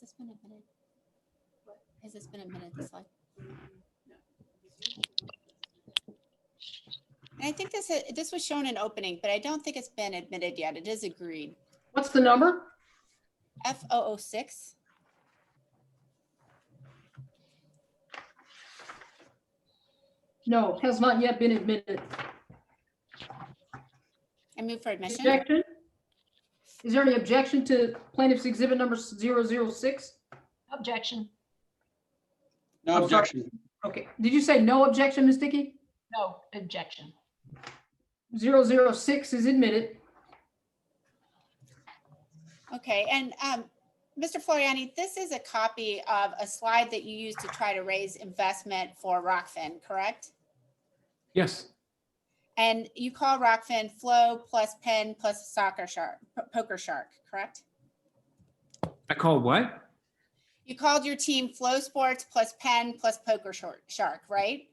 this been admitted? Has this been admitted, this slide? And I think this was shown in opening, but I don't think it's been admitted yet. It is agreed. What's the number? F006. No, has not yet been admitted. I move for admission. Objection? Is there any objection to plaintiff's exhibit number 006? Objection. No I'm sorry. objection. Okay, did you say no objection, Ms. Dickey? No objection. 006 is admitted. Okay, and Mr. Floriani, this is a copy of a slide that you used to try to raise investment for Rockfin, correct? Yes, And you call Rockfin Flow plus Penn plus Soccer Shark, Poker Shark, correct? I called what? You called your team Flow Sports plus Penn plus Poker Shark, right?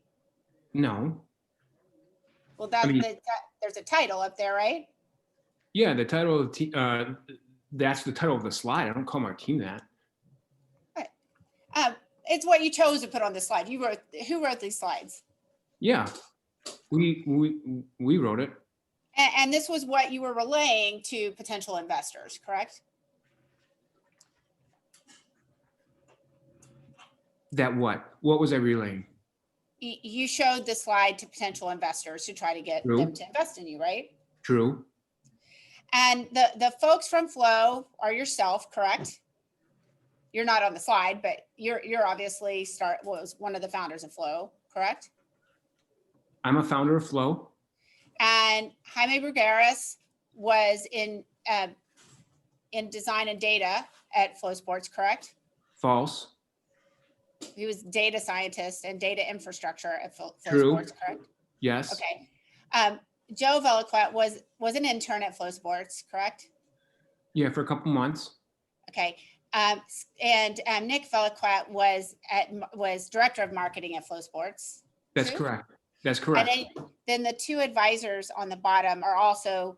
No. Well, that's I mean- there's a title up there, right? Yeah, the title of the that's the title of the slide. I don't call my team that. It's what you chose to put on the slide. Who wrote these slides? Yeah, we wrote it. And this was what you were relaying to potential investors, correct? That what? What was I relaying? You showed the slide to potential investors to try to get True. them to invest in you, right? True. And the folks from Flow are yourself, correct? You're not on the slide, but you're obviously was one of the founders of Flow, correct? I'm a founder of Flow. And Jaime Brugueras was in design and data at Flow Sports, correct? False. He was data scientist and data infrastructure at Flow True. Sports, correct? Yes. Okay. Joe Veliquette was an intern at Flow Sports, correct? Yeah, for a couple months. Okay. And Nick Veliquette was director of marketing at Flow Sports. That's True? correct. That's correct. And then the two advisors on the bottom are also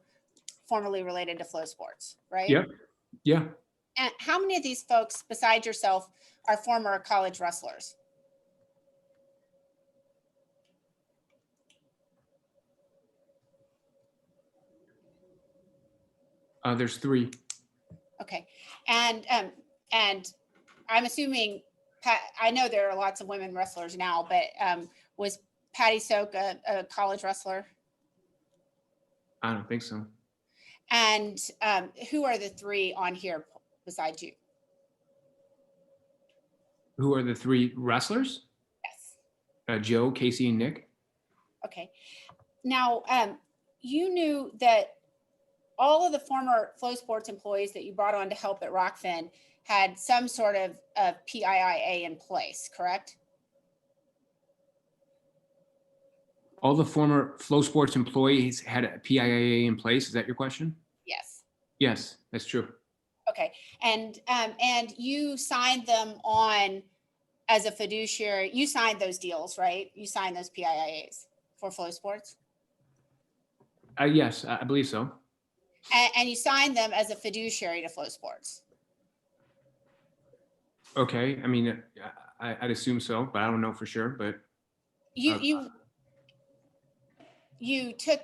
formerly related to Flow Sports, right? Yep. Yeah. And how many of these folks, besides yourself, are former college wrestlers? There's 3. Okay, and I'm assuming, I know there are lots of women wrestlers now, but was Patty Soak a college wrestler? I don't think so. And who are the 3 on here besides you? Who are the 3 wrestlers? Yes. Joe, Casey, and Nick. Okay. Now, you knew that all of the former Flow Sports employees that you brought on to help at Rockfin had some sort of PIIA in place, correct? All the former Flow Sports employees had a PIIA in place. Is that your question? Yes. Yes, that's true. Okay. And you signed them on as a fiduciary. You signed those deals, right? You signed those PIIAs for Flow Sports? Yes, I believe so. And you signed them as a fiduciary to Flow Sports. Okay. I mean, I'd assume so, but I don't know for sure. But You took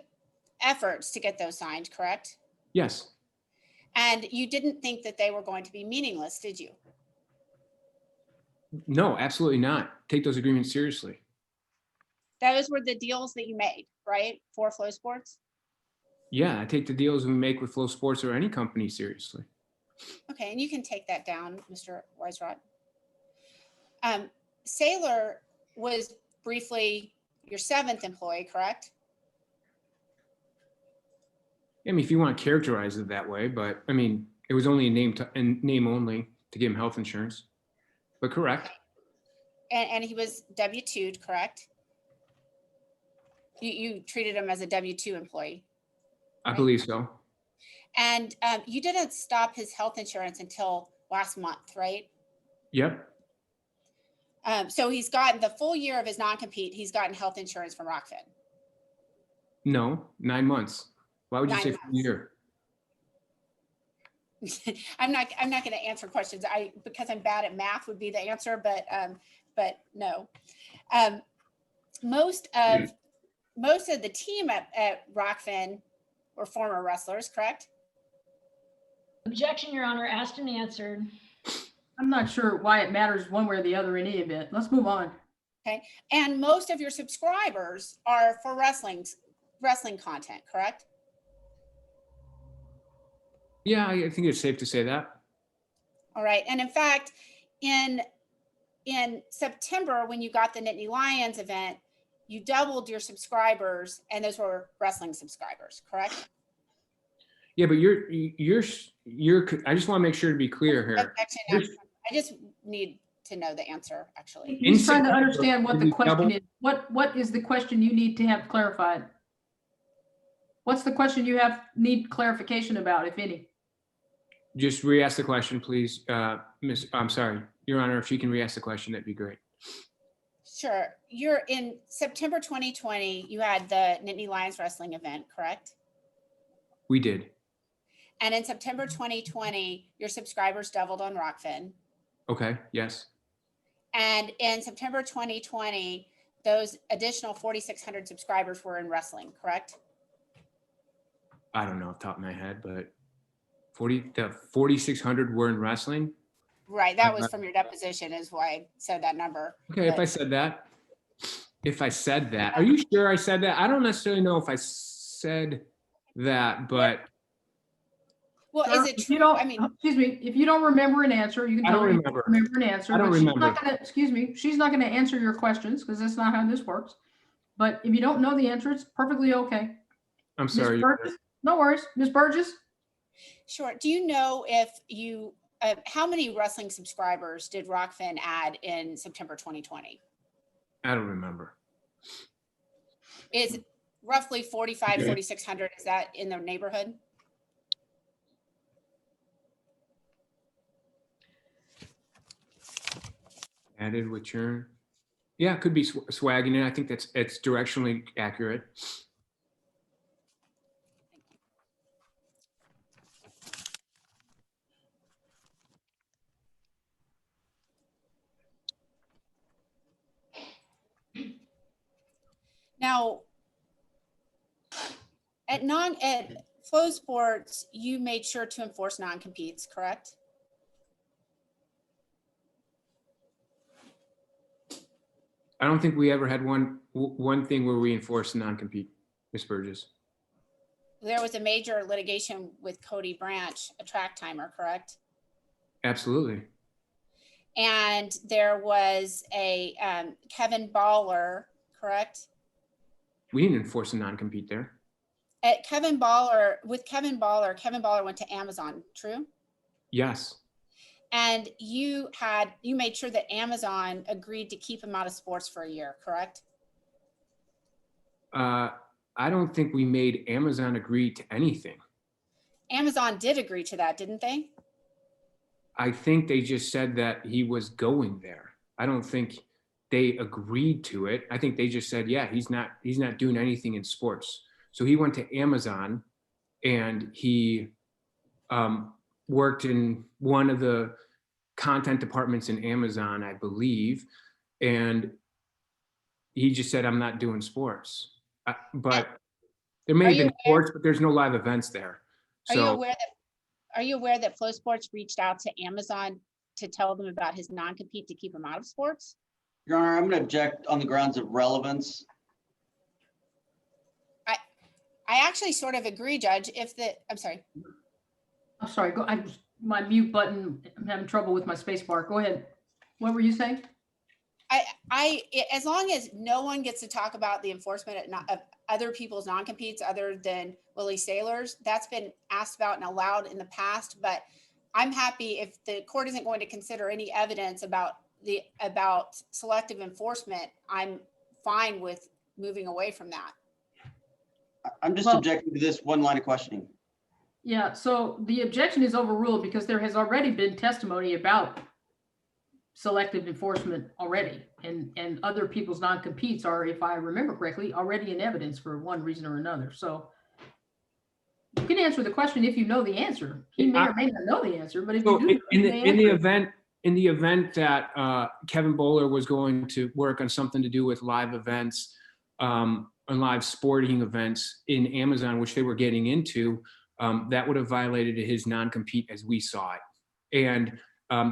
efforts to get those signed, correct? yes, And you didn't think that they were going to be meaningless, did you? no, absolutely not. Take those agreements seriously. Those were the deals that you made, right? For Flow Sports? Yeah, I take the deals we make with Flow Sports or any company seriously. Okay, and you can take that down, Mr. Weisrott. Saylor was briefly your 7th employee, correct? I mean, if you want to characterize it that way, but I mean, it was only a name only to give him health insurance, but correct. And he was W-2'd, correct? You treated him as a W-2 employee. I believe so. And you didn't stop his health insurance until last month, right? Yep. So he's gotten the full year of his non-compete, he's gotten health insurance from Rockfin. No, 9 months. Why would you 9 say months. full year? I'm not going to answer questions. Because I'm bad at math would be the answer, but no. Most of the team at Rockfin were former wrestlers, correct? Objection, Your Honor, asked and answered. I'm not sure why it matters one way or the other in any event. Let's move on. And most of your subscribers are for wrestling content, correct? Yeah, I think it's safe to say that. All right. And in fact, in September, when you got the Nittany Lions event, you doubled your subscribers, and those were wrestling subscribers, correct? Yeah, but you're. I just want to make sure to be clear here. Objection. I just need to know the answer, actually. He's trying to September, understand what did the we question double- is. What is the question you need to have clarified? What's the question you need clarification about, if any? Just re-ask the question, please, I'm sorry, Your Honor. If you can re-ask the question, that'd be great. Sure. You're in September 2020, you had the Nittany Lions wrestling event, correct? We did. And in September 2020, your subscribers doubled on Rockfin. Okay. Yes. And in September 2020, those additional 4,600 subscribers were in wrestling, correct? I don't know off the top of my head, but 4,600 were in wrestling. Right. That was from your deposition is why I said that number. Okay. If I said that, are you sure I said that? I don't necessarily know if I said that, but Well, Sir, is it if true? you don't, I mean, excuse me, if you don't remember an answer, you can I tell don't her you don't remember. remember an answer. I don't but she's not remember. gonna, excuse me, she's not gonna answer your questions because that's not how this works. But if you don't know the answer, it's perfectly okay. I'm Ms. sorry. Your Honor. Burgess? No worries. Ms. Burgess? sure. Do you know if you, how many wrestling subscribers did Rockfin add in September 2020? I don't remember. Is roughly 4,600. Is that in the neighborhood? Added with churn. Yeah, it could be swagging it. I think it's directionally accurate. Now, at Flow Sports, you made sure to enforce non-competes, correct? I don't think we ever had one thing where we enforced non-compete, Ms. Burgess. There was a major litigation with Cody Branch, a track timer, correct? Absolutely. And there was a Kevin Baller, correct? We didn't enforce a non-compete there. At Kevin Baller went to Amazon, true? Yes. And you made sure that Amazon agreed to keep him out of sports for a year, correct? I don't think we made Amazon agree to anything. Amazon did agree to that, didn't they? I think they just said that he was going there. I don't think they agreed to it. I think they just said, yeah, he's not doing anything in sports. So he went to Amazon and he worked in one of the content departments in Amazon, I believe. And he just said, I'm not doing sports. But there may have been sports, but there's no live events there. So Are you aware that Flow Sports reached out to Amazon to tell them about his non-compete to keep him out of sports? Your Honor, I'm going to object on the grounds of relevance. I actually sort of agree, Judge, I'm sorry. I'm sorry, my mute button, I'm having trouble with my space bar. Go ahead. What were you saying? As long as no one gets to talk about the enforcement of other people's non-competes other than Willie Sailor's, that's been asked about and allowed in the past, but I'm happy if the court isn't going to consider any evidence about selective enforcement, I'm fine with moving away from that. I'm just objecting to this one line of questioning. Yeah, so the objection is overruled because there has already been testimony about selective enforcement already, and other people's non-competes are, if I remember correctly, already in evidence for one reason or another. So You can answer the question if you know the answer. He may or may not know the answer, but if you So do, in you the, may in the answer it. event that Kevin Bowler was going to work on something to do with live events, and live sporting events in Amazon, which they were getting into, that would have violated his non-compete as we saw it. And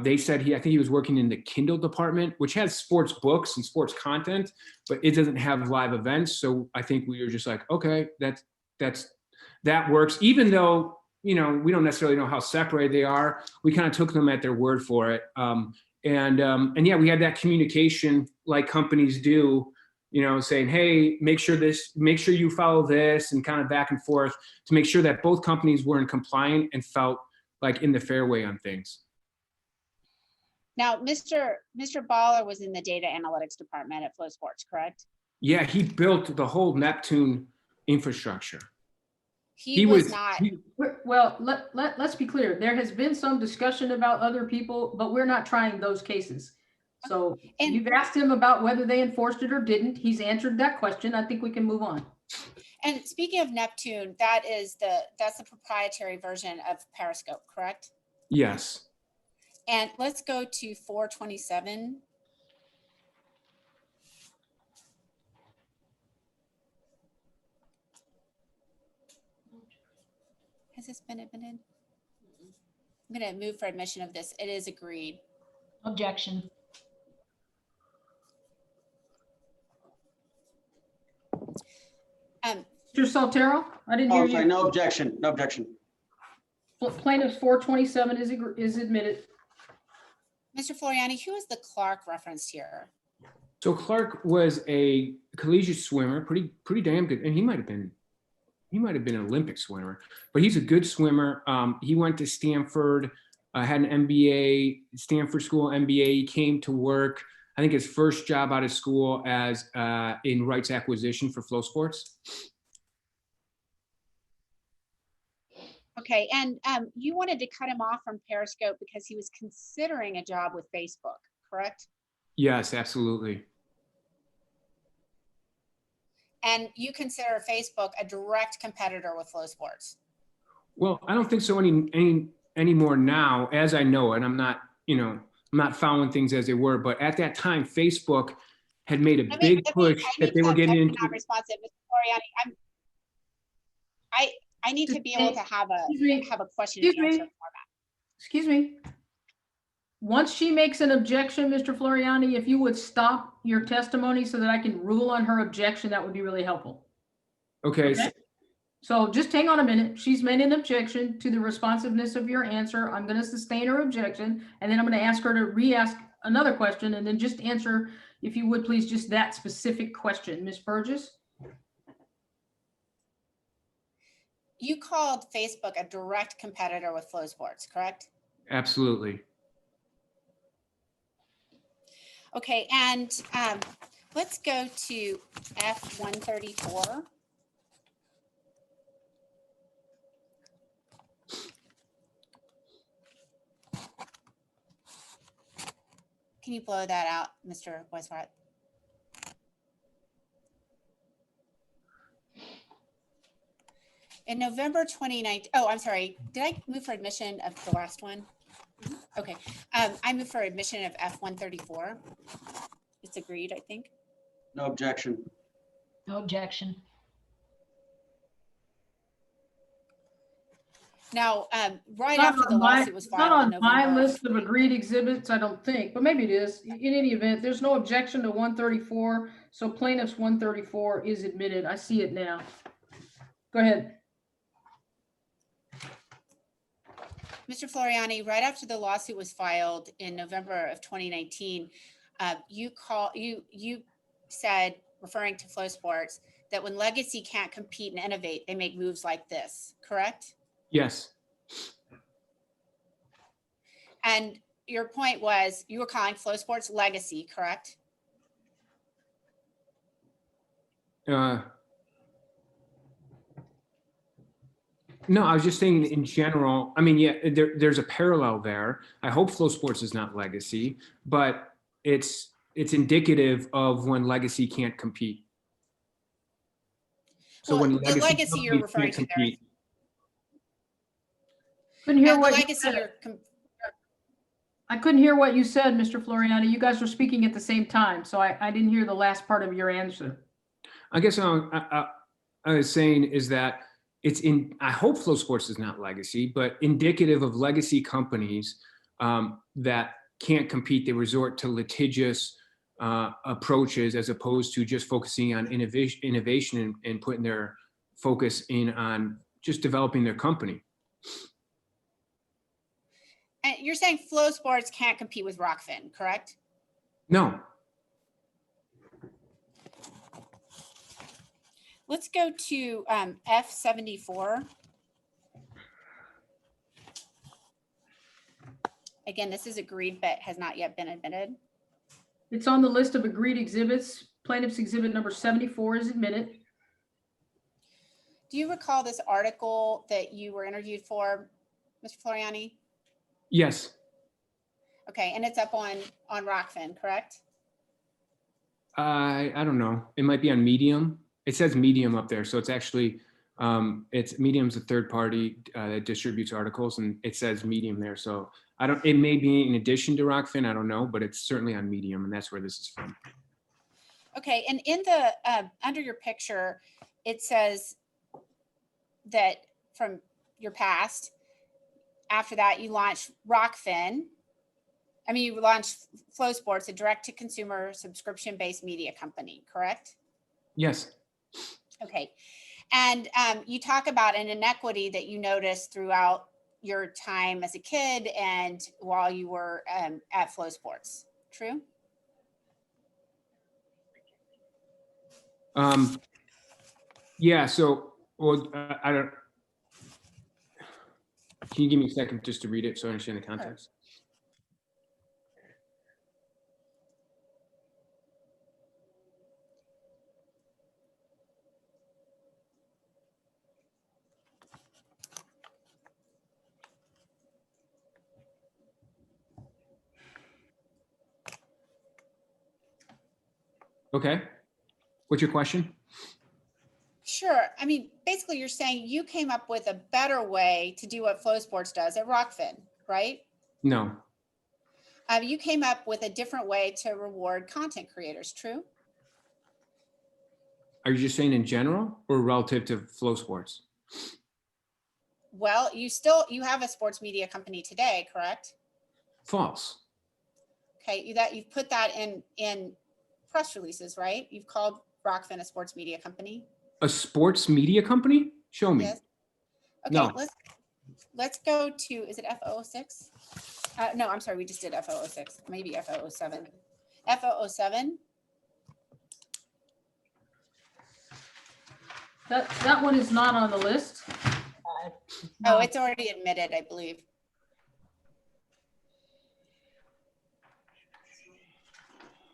they said I think he was working in the Kindle department, which has sports books and sports content, but it doesn't have live events. So I think we were just like, okay, that works. Even though, we don't necessarily know how separated they are. We kind of took them at their word for it. And yeah, we had that communication like companies do, saying, hey, make sure you follow this, and kind of back and forth to make sure that both companies were in compliant and felt like in the fairway on things. Now, Mr. Baller was in the data analytics department at Flow Sports, correct? Yeah, he built the whole Neptune infrastructure. He was not. Well, let's be clear. There has been some discussion about other people, but we're not trying those cases. So And- you've asked him about whether they enforced it or didn't. He's answered that question. I think we can move on. And speaking of Neptune, that's the proprietary version of Periscope, correct? Yes. And let's go to 427. Has this been admitted? I'm going to move for admission of this. It is agreed. Objection. Mr. Saltero, I didn't hear Oh, sorry, you. no objection, no objection. Plaintiff's 427 is admitted. Mr. Floriani, who is the Clark referenced here? So Clark was a collegiate swimmer, pretty damn good, and he might have been an Olympic swimmer, but he's a good swimmer. He went to Stanford, had an MBA, Stanford School MBA. He came to work, I think his first job out of school as in rights acquisition for Flow Sports. Okay, and you wanted to cut him off from Periscope because he was considering a job with Facebook, correct? Yes, absolutely. And you consider Facebook a direct competitor with Flow Sports? Well, I don't think so anymore now, as I know it. I'm not following things as they were, but at that time, Facebook had made a big push that they were getting into. Not responsive, Mr. Floriani. I need to be able to have a question and answer format. Excuse me. Once she makes an objection, Mr. Floriani, if you would stop your testimony so that I can rule on her objection, that would be really helpful. Okay. Okay. So just hang on a minute. She's made an objection to the responsiveness of your answer. I'm going to sustain her objection, and then I'm going to ask her to re-ask another question, and then just answer, if you would please, just that specific question. Ms. Burgess? You called Facebook a direct competitor with Flow Sports, correct? Absolutely. Okay, and let's go to F134. Can you blow that out, Mr. Weiswart? In November 2019, oh, I'm sorry. Did I move for admission of the last one? Okay, I move for admission of F134. It's agreed, I think. No objection. No objection. Now, right after the lawsuit was filed in Not on my November. list of agreed exhibits, I don't think, but maybe it is. In any event, there's no objection to 134, so plaintiff's 134 is admitted. I see it now. Go ahead. Mr. Floriani, right after the lawsuit was filed in November of 2019, you said, referring to Flow Sports, that when Legacy can't compete and innovate, they make moves like this, correct? Yes. And your point was you were calling Flow Sports Legacy, correct? No, I was just saying in general. I mean, yeah, there's a parallel there. I hope Flow Sports is not Legacy, but it's indicative of when Legacy can't compete. So Well, when the Legacy you're companies referring can't to there is compete, Couldn't hear The what you legacy said. you're I couldn't hear what you said, Mr. Floriani. You guys were speaking at the same time, so I didn't hear the last part of your answer. I guess I was saying is that I hope Flow Sports is not legacy, but indicative of legacy companies that can't compete. They resort to litigious approaches as opposed to just focusing on innovation and putting their focus in on just developing their company. And you're saying Flow Sports can't compete with Rockfin, correct? No, Let's go to F74. Again, this is agreed but has not yet been admitted. It's on the list of agreed exhibits. Plaintiff's exhibit number 74 is admitted. Do you recall this article that you were interviewed for, Mr. Floriani? yes, Okay, and it's up on Rockfin, correct? I don't know. It might be on Medium. It says Medium up there, so it's actually it's Medium's a third party that distributes articles, and it says Medium there. So I don't. It may be in addition to Rockfin. I don't know, but it's certainly on Medium, and that's where this is from. Okay, and in the under your picture, it says that from your past, after that you launched Rockfin. I mean, you launched Flow Sports, a direct-to-consumer subscription-based media company, correct? Yes. Okay, and you talk about an inequity that you noticed throughout your time as a kid and while you were at Flow Sports. True? Yeah. So, well, I don't. Can you give me a second just to read it so I understand the context? Okay. What's your question? Sure. I mean, basically, you're saying you came up with a better way to do what Flow Sports does at Rockfin, right? No. You came up with a different way to reward content creators. True? Are you just saying in general or relative to Flow Sports? Well, you have a sports media company today, correct? False. Okay, you've put that in press releases, right? You've called Rockfin a sports media company. A sports media company? Show me. Yes. Okay, No. let's go to, is it F006? No, I'm sorry, we just did F006, maybe F007. F007. That one is not on the list. Oh, it's already admitted, I believe.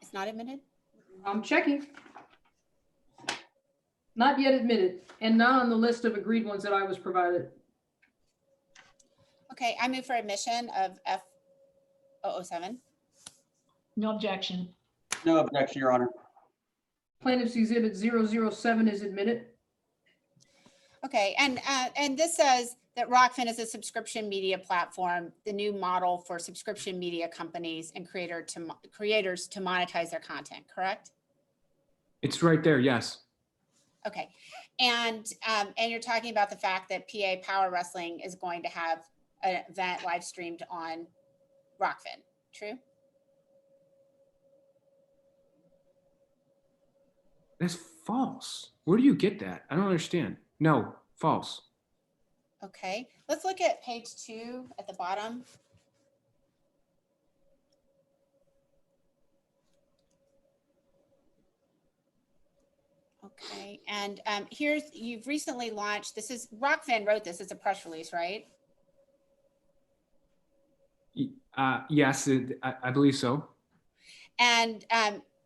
It's not admitted? I'm checking. Not yet admitted, and not on the list of agreed ones that I was provided. Okay, I move for admission of F007. No objection. No objection, Your Honor. Plaintiff's exhibit 007 is admitted. Okay, and this says that Rockfin is a subscription media platform, the new model for subscription media companies and creators to monetize their content, correct? It's right there. Yes. Okay, and you're talking about the fact that PA Power Wrestling is going to have an event live streamed on Rockfin, true? That's false. Where do you get that? I don't understand. No, false. Okay, let's look at page 2 at the bottom. Okay, and you've recently launched, this is, Rockfin wrote this, it's a press release, right? Yes, I believe so. And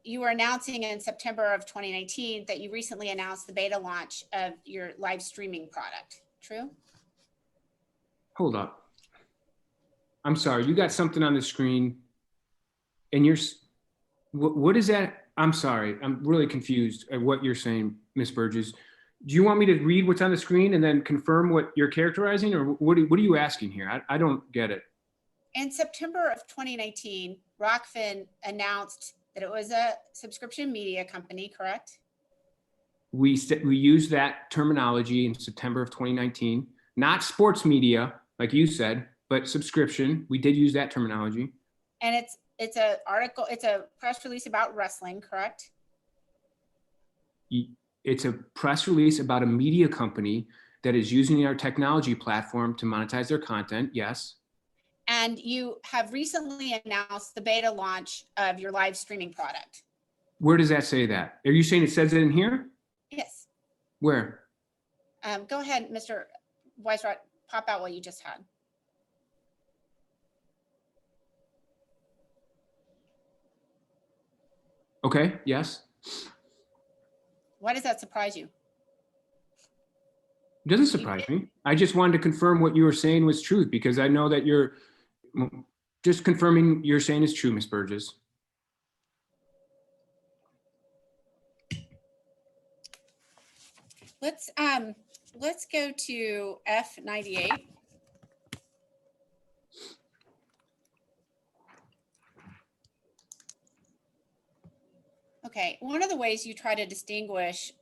you were announcing in September of 2019 that you recently announced the beta launch of your live streaming product, true? Hold up. I'm sorry. You got something on the screen and what is that? I'm sorry. I'm really confused at what you're saying, Ms. Burgess. Do you want me to read what's on the screen and then confirm what you're characterizing, or what are you asking here? I don't get it. In September of 2019, Rockfin announced that it was a subscription media company, correct? We used that terminology in September of 2019, not sports media, like you said, but subscription. We did use that terminology. And it's a article, it's a press release about wrestling, correct? It's a press release about a media company that is using our technology platform to monetize their content. Yes. And you have recently announced the beta launch of your live streaming product. Where does that say that? Are you saying it says it in here? Yes. Where? Go ahead, Mr. Weisrott, pop out what you just had. Okay. Yes. Why does that surprise you? It doesn't surprise me. I just wanted to confirm what you were saying was true, because I know that you're just confirming you're saying is true, Ms. Burgess. Let's go to F98. Okay, one of the ways you try to distinguish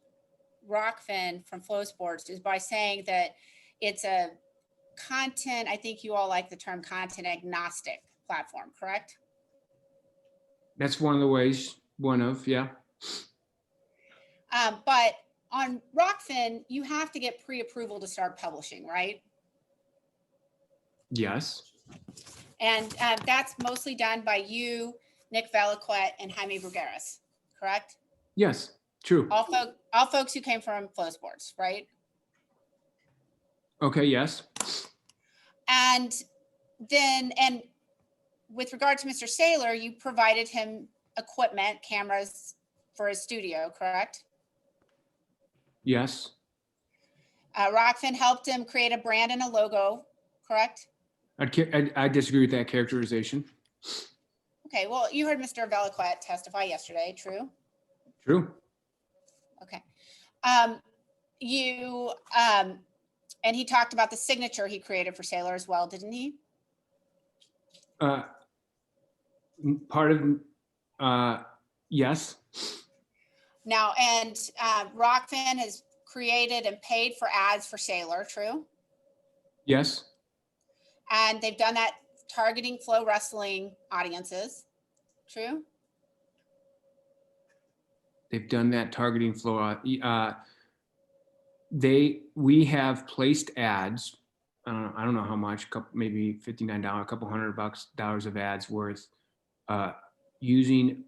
Rockfin from Flow Sports is by saying that it's a content, I think you all like the term content agnostic platform, correct? That's one of the ways, yeah. But on Rockfin, you have to get pre-approval to start publishing, right? Yes. And that's mostly done by you, Nick Veliquette, and Jaime Brugueras, correct? Yes, true. All folks who came from Flow Sports, right? Okay, yes. And then, and with regard to Mr. Saylor, you provided him equipment, cameras for his studio, correct? Yes. Rockfin helped him create a brand and a logo, correct? I disagree with that characterization. Okay, well, you heard Mr. Veliquette testify yesterday, true? True. Okay. And he talked about the signature he created for Saylor as well, didn't he? Part of, yes. Now, and Rockfin has created and paid for ads for Saylor, true? Yes. And they've done that targeting Flow Wrestling audiences, true? They've done that targeting Flow. We have placed ads. I don't know how much, maybe $59, a couple $100 of ads worth, using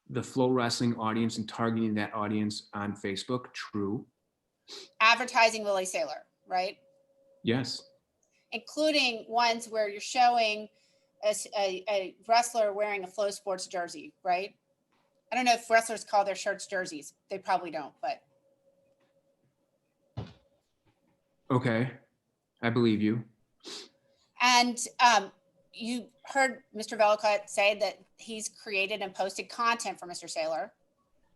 the Flow Wrestling audience and targeting that audience on Facebook. True. Advertising Willie Saylor, right? Yes. Including ones where you're showing a wrestler wearing a Flow Sports jersey, right? I don't know if wrestlers call their shirts jerseys. They probably don't, but. Okay. I believe you. And you heard Mr. Veliquette say that he's created and posted content for Mr. Saylor.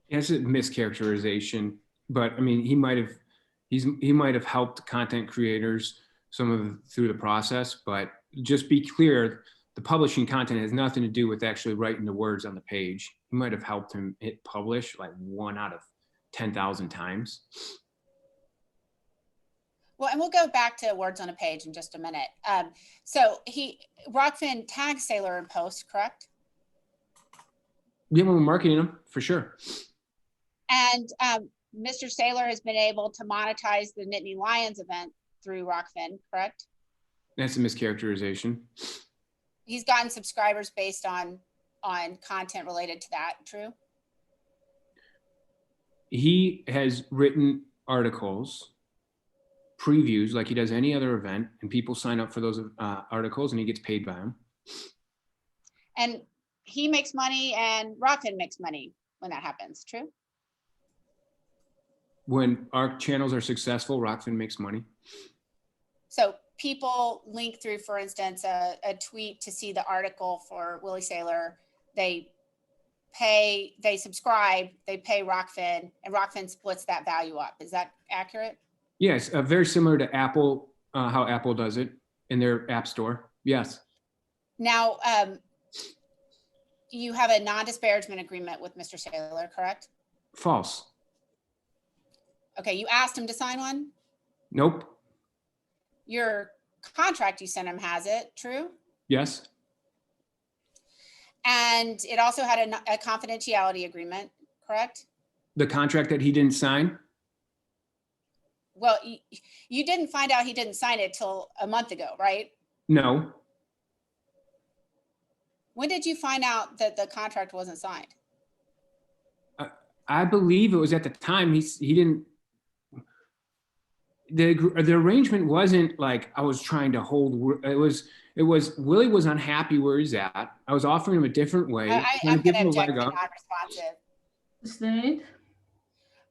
It's a mischaracterization, but I mean, he might have helped content creators through the process, but just be clear, the publishing content has nothing to do with actually writing the words on the page. He might have helped him hit publish like 1 out of 10,000 times. Well, and we'll go back to words on a page in just a minute. So Rockfin tagged Saylor in posts, correct? Yeah, we're marketing them for sure. And Mr. Saylor has been able to monetize the Nittany Lions event through Rockfin, correct? That's a mischaracterization. He's gotten subscribers based on content related to that, true? He has written articles, previews, like he does any other event, and people sign up for those articles and he gets paid by them. And he makes money and Rockfin makes money when that happens, true? When our channels are successful, Rockfin makes money. So people link through, for instance, a tweet to see the article for Willie Saylor. They they subscribe, they pay Rockfin, and Rockfin splits that value up. Is that accurate? Yes, very similar to Apple, how Apple does it in their app store. Yes, Now, you have a non-disparagement agreement with Mr. Saylor, correct? false. Okay, you asked him to sign one? Nope. Your contract you sent him has it, true? Yes, And it also had a confidentiality agreement, correct? the contract that he didn't sign. Well, you didn't find out he didn't sign it till a month ago, right? No, When did you find out that the contract wasn't signed? I believe it was at the time he didn't. The arrangement wasn't like I was trying to hold. It was Willie was unhappy where he's at. I was offering him a different way. I'm trying to going give to him a object leg to up. non-responsive. Sustained.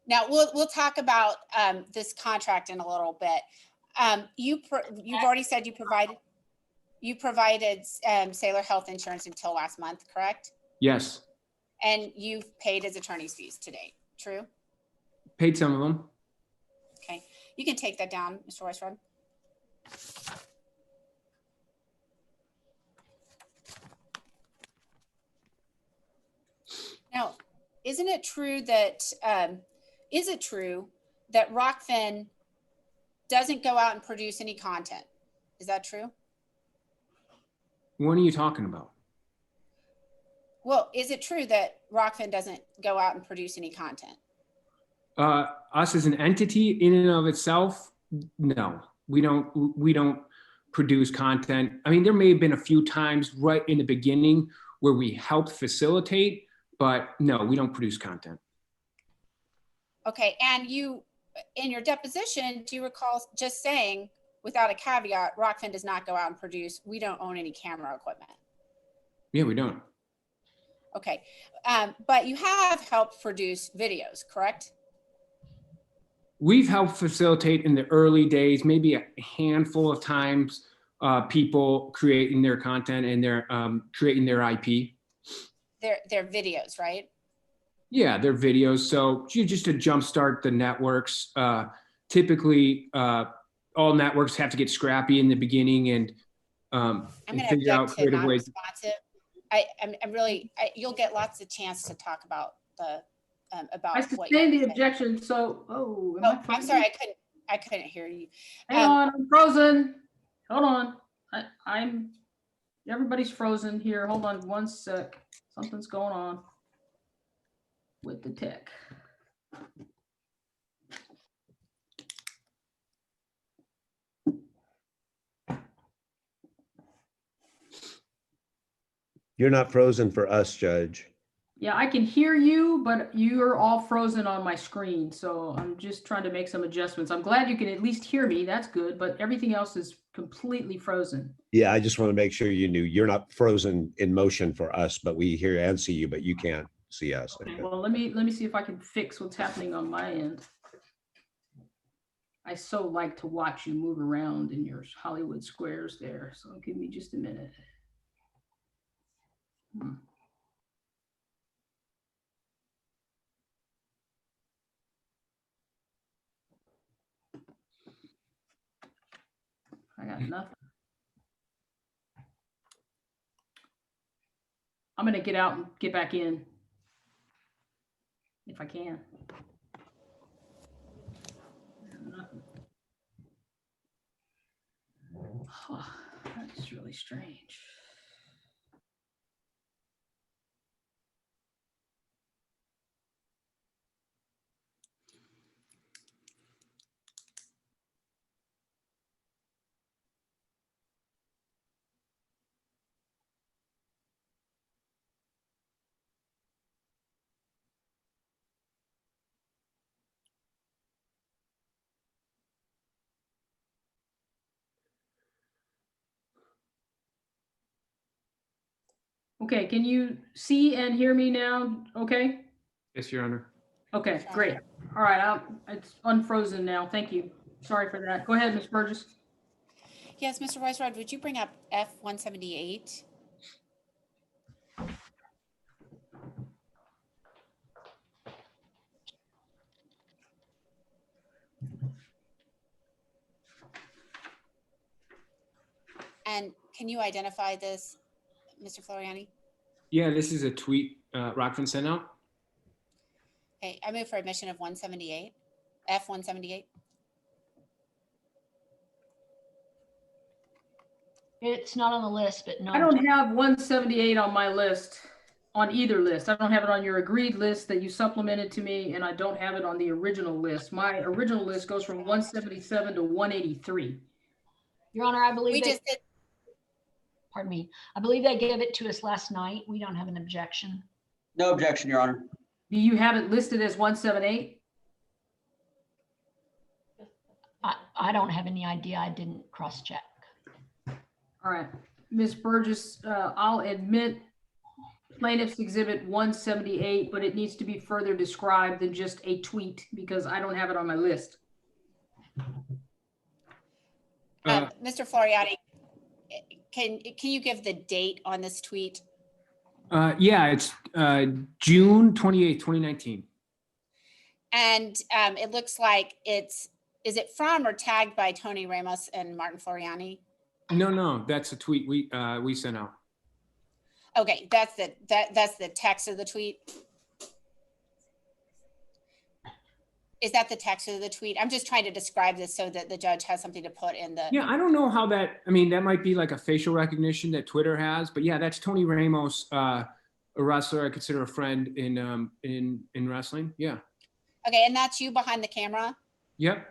Now we'll talk about this contract in a little bit. You've already said you provided Sailor Health Insurance until last month, correct? Yes, And you've paid his attorney's fees to date, true? paid some of them. Okay, you can take that down, Mr. Weisrod. Now, isn't it true that, is it true that Rockfin doesn't go out and produce any content? Is that true? What are you talking about? Well, is it true that Rockfin doesn't go out and produce any content? Us as an entity in and of itself, no, we don't produce content. I mean, there may have been a few times right in the beginning where we helped facilitate, but no, we don't produce content. Okay, and you, in your deposition, do you recall just saying, without a caveat, Rockfin does not go out and produce, we don't own any camera equipment? Yeah, we don't. Okay, but you have helped produce videos, correct? We've helped facilitate in the early days, maybe a handful of times, people creating their content and their creating their IP. They're videos, right? Yeah, their videos. So just to jumpstart the networks, typically all networks have to get scrappy in the beginning and I'm going to figure out object to creative ways. non-responsive. You'll get lots of chance to talk about the about I what sustained the you said. objection, so, am Oh, I I'm frozen? sorry, I couldn't hear you. Hang on, I'm frozen. Hold on. Everybody's frozen here. Hold on one sec. Something's going on with the tech. You're not frozen for us, Judge. Yeah, I can hear you, but you're all frozen on my screen. So I'm just trying to make some adjustments. I'm glad you can at least hear me. That's good, but everything else is completely frozen. Yeah, I just want to make sure you knew you're not frozen in motion for us, but we hear and see you, but you can't see us. Okay, well, let me see if I can fix what's happening on my end. I so like to watch you move around in your Hollywood squares there. So give me just a minute. I got nothing. I'm gonna get out and get back in if I can. Nothing. Oh, that's really strange. Okay, can you see and hear me now? Okay? Yes, Your Honor. Okay, great. All right, it's unfrozen now. Thank you. Sorry for that. Go ahead, Ms. Burgess. Yes, Mr. Weisrod, would you bring up F-178? And can you identify this, Mr. Floriani? Yeah, this is a tweet Rockfin sent out. Okay, I move for admission of 178, F-178. It's not on the list, but no. I don't have 178 on my list, on either list. I don't have it on your agreed list that you supplemented to me, and I don't have it on the original list. My original list goes from 177 to 183. Your Honor, I believe We they, just did, pardon me, I believe they gave it to us last night. We don't have an objection. No objection, Your Honor. Do you have it listed as 178? I don't have any idea. I didn't cross-check. All right, Ms. Burgess, I'll admit plaintiff's exhibit 178, but it needs to be further described than just a tweet because I don't have it on my list. Mr. Floriani, can you give the date on this tweet? Yeah, it's June 28th, 2019. And it looks like is it from or tagged by Tony Ramos and Martin Floriani? No, that's a tweet we sent out. Okay, that's the text of the tweet. Is that the text of the tweet? I'm just trying to describe this so that the judge has something to put in the. Yeah, I don't know how that. I mean, that might be like a facial recognition that Twitter has, but yeah, that's Tony Ramos, a wrestler I consider a friend in wrestling. Yeah. Okay, and that's you behind the camera. Yep.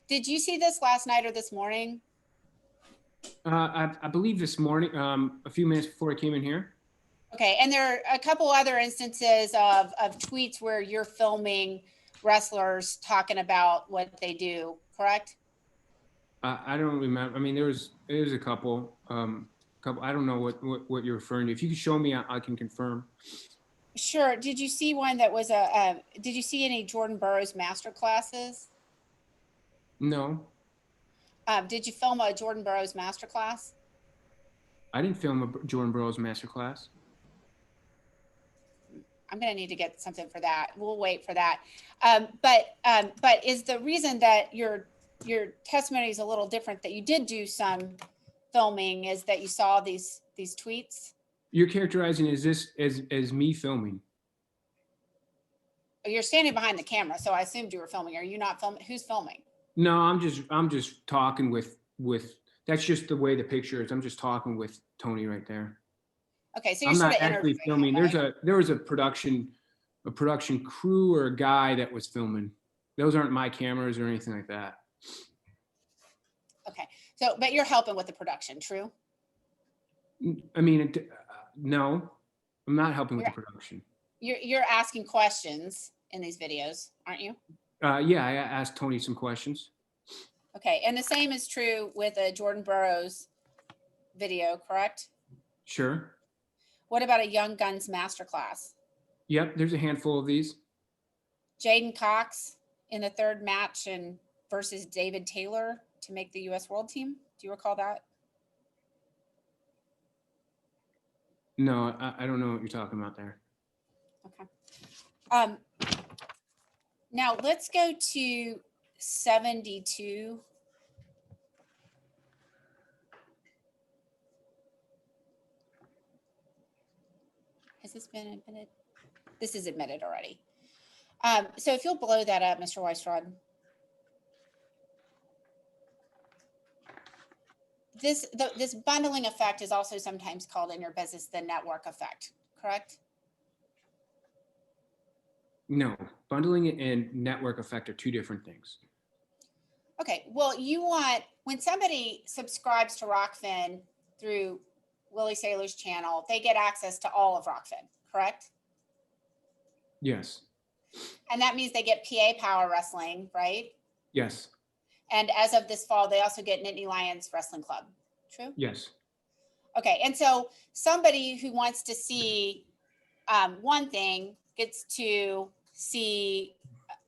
Did you see this last night or this morning? I believe this morning, a few minutes before I came in here. Okay, and there are a couple other instances of tweets where you're filming wrestlers talking about what they do, correct? I don't remember. I mean, there's a couple. I don't know what you're referring to. If you could show me, I can confirm. Sure. Did you see one that was did you see any Jordan Burroughs master classes? No, Did you film a Jordan Burroughs master class? I didn't film a Jordan Burroughs masterclass. I'm going to need to get something for that. We'll wait for that. But is the reason that your testimony is a little different, that you did do some filming, is that you saw these tweets? You're characterizing as me filming. You're standing behind the camera, so I assumed you were filming. Are you not filming? Who's filming? No, I'm just talking with. That's just the way the picture is. I'm just talking with Tony right there. Okay, so you're I'm sort not of actually interviewing filming. him, right? There was a production crew or a guy that was filming. Those aren't my cameras or anything like that. Okay, so but you're helping with the production, true? I mean, no, I'm not helping with the Yeah. production. You're asking questions in these videos, aren't you? Yeah, I asked Tony some questions. Okay, and the same is true with a Jordan Burroughs video, correct? Sure. What about a Young Guns masterclass? Yep, there's a handful of these. Jaden Cox in the third match and versus David Taylor to make the U.S. World Team. Do you recall that? No, I don't know what you're talking about there. Okay. Now let's go to 72. Has this been admitted? This is admitted already. So if you'll blow that up, Mr. Weistrod. This bundling effect is also sometimes called in your business the network effect, correct? No, bundling and network effect are two different things. Okay, well, you want, when somebody subscribes to Rockfin through Willie Saylor's channel, they get access to all of Rockfin, correct? Yes. And that means they get PA Power Wrestling, right? Yes. And as of this fall, they also get Nittany Lions Wrestling Club, true? Yes. Okay, and so somebody who wants to see one thing gets to see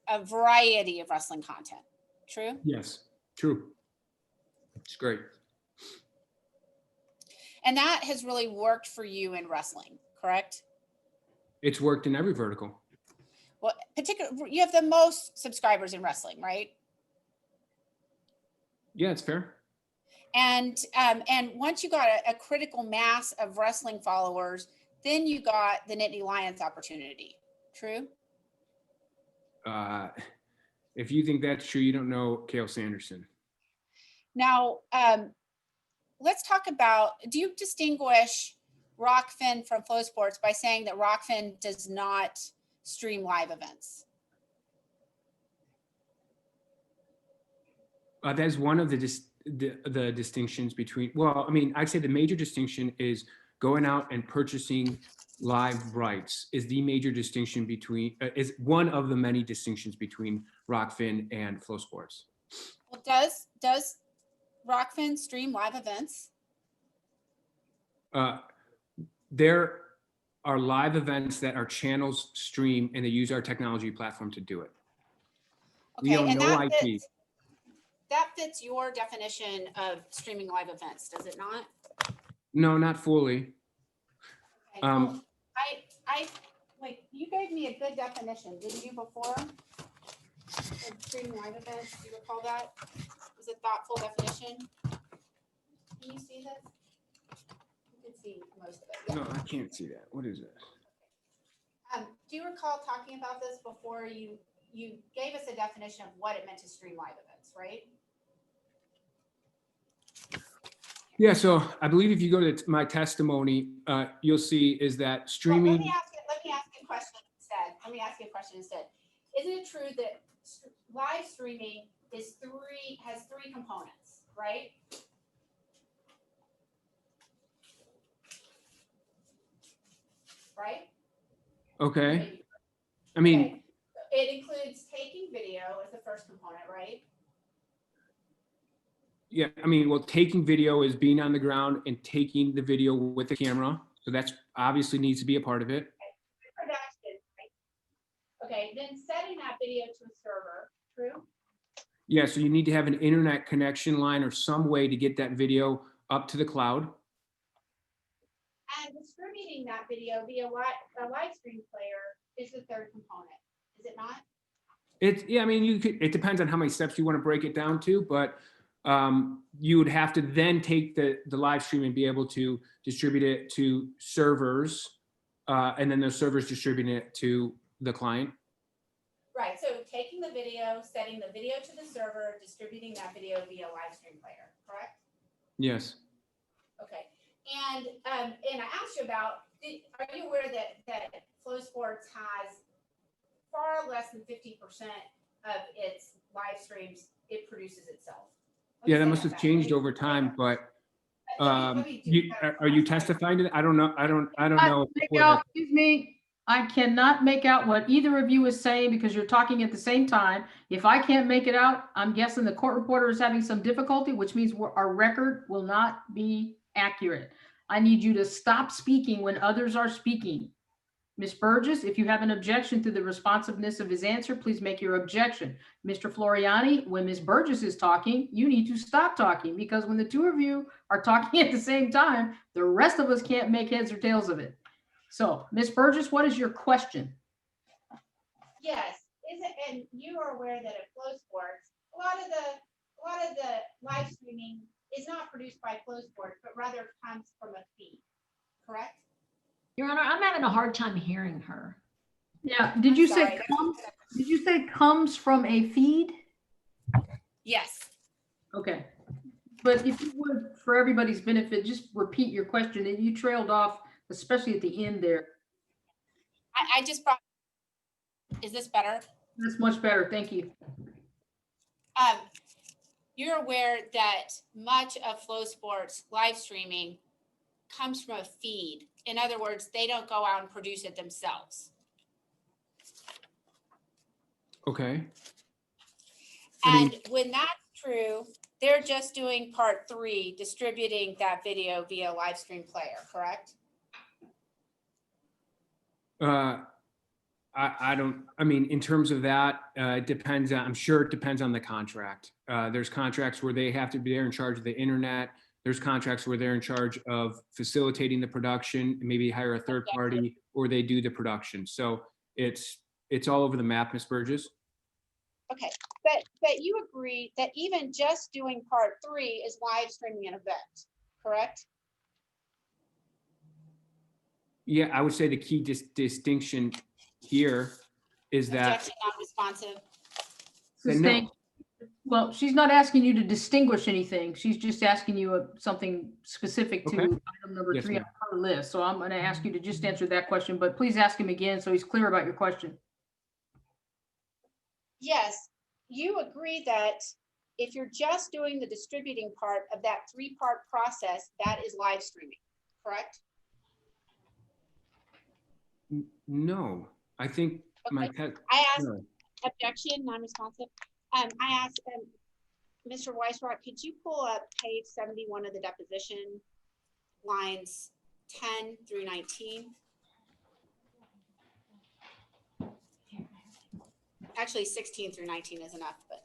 a variety of wrestling content, true? Yes. True. It's great. And that has really worked for you in wrestling, correct? It's worked in every vertical. Well, you have the most subscribers in wrestling, right? Yeah, it's fair. And once you got a critical mass of wrestling followers, then you got the Nittany Lions opportunity. True? If you think that's true, you don't know Kale Sanderson. Now, let's talk about, do you distinguish Rockfin from Flow Sports by saying that Rockfin does not stream live events? That's one of the distinctions between, well, I mean, I'd say the major distinction is going out and purchasing live rights is the major distinction between, is one of the many distinctions between Rockfin and Flow Sports. Well, does Rockfin stream live events? There are live events that our channels stream and they use our technology platform to do it. We Okay, own and no IP. that fits your definition of streaming live events, does it not? No, not fully. Okay, well, wait, you gave me a good definition, didn't you, before? Of streaming live events, do you recall that? Was a thoughtful definition? Can you see this? You can see most of it. Yeah. No, I can't see that. What is this? Do you recall talking about this before? You gave us a definition of what it meant to stream live events, right? Yeah, so I believe if you go to my testimony, you'll see is that Well, streaming. let me ask you a question instead. Isn't it true that live streaming has three components, right? Right? Okay. Maybe. I mean, Okay. It includes taking video as the first component, right? yeah, I mean, well, taking video is being on the ground and taking the video with the camera. So that's obviously needs to be a part of it. Production, right? Okay, then setting that video to a server, true? Yeah, so you need to have an internet connection line or some way to get that video up to the cloud. And distributing that video via a live stream player is the third component, is it not? Yeah, I mean, it depends on how many steps you want to break it down to, but you would have to then take the live stream and be able to distribute it to servers, and then those servers distributing it to the client. Right, so taking the video, setting the video to the server, distributing that video via live stream player, correct? Yes. Okay, and I asked you about, are you aware that Flow Sports has far less than 50% of its live streams it produces itself? Yeah, that must have changed over time, but are you testifying to that? I don't know. I don't know. Excuse me. I cannot make out what either of you is saying because you're talking at the same time. If I can't make it out, I'm guessing the court reporter is having some difficulty, which means our record will not be accurate. I need you to stop speaking when others are speaking. Ms. Burgess, if you have an objection to the responsiveness of his answer, please make your objection. Mr. Floriani, when Ms. Burgess is talking, you need to stop talking because when the two of you are talking at the same time, the rest of us can't make heads or tails of it. So, Ms. Burgess, what is your question? Yes, and you are aware that at Flow Sports, a lot of the live streaming is not produced by Flow Sports, but rather comes from a feed, correct? Your Honor, I'm having a hard time hearing her. Yeah, did you say Sorry. did you say comes from a feed? Yes. Okay. But if you would, for everybody's benefit, just repeat your question and you trailed off, especially at the end there. I just brought, is this better? That's much better. Thank you. You're aware that much of Flow Sports live streaming comes from a feed. In other words, they don't go out and produce it themselves. Okay. And when that's true, they're just doing part 3, distributing that video via live stream player, correct? I mean, in terms of that, it depends on, I'm sure it depends on the contract. There's contracts where they have to be there in charge of the internet. There's contracts where they're in charge of facilitating the production, maybe hire a third party, or they do the production. So it's all over the map, Ms. Burgess. Okay, but you agree that even just doing part 3 is live streaming an event, correct? Yeah, I would say the key distinction here is that, Objection, non-responsive. that Sustain. no, Well, she's not asking you to distinguish anything. She's just asking you something specific to Okay. item number Yes, 3 on ma'am. her list. So I'm going to ask you to just answer that question, but please ask him again so he's clear about your question. Yes, you agree that if you're just doing the distributing part of that 3-part process, that is live streaming, correct? no, I think my Okay. pet, I asked, no. objection, non-responsive. I asked Mr. Weisrock, could you pull up page 71 of the deposition, lines 10 through 19? Actually, 16 through 19 is enough, but.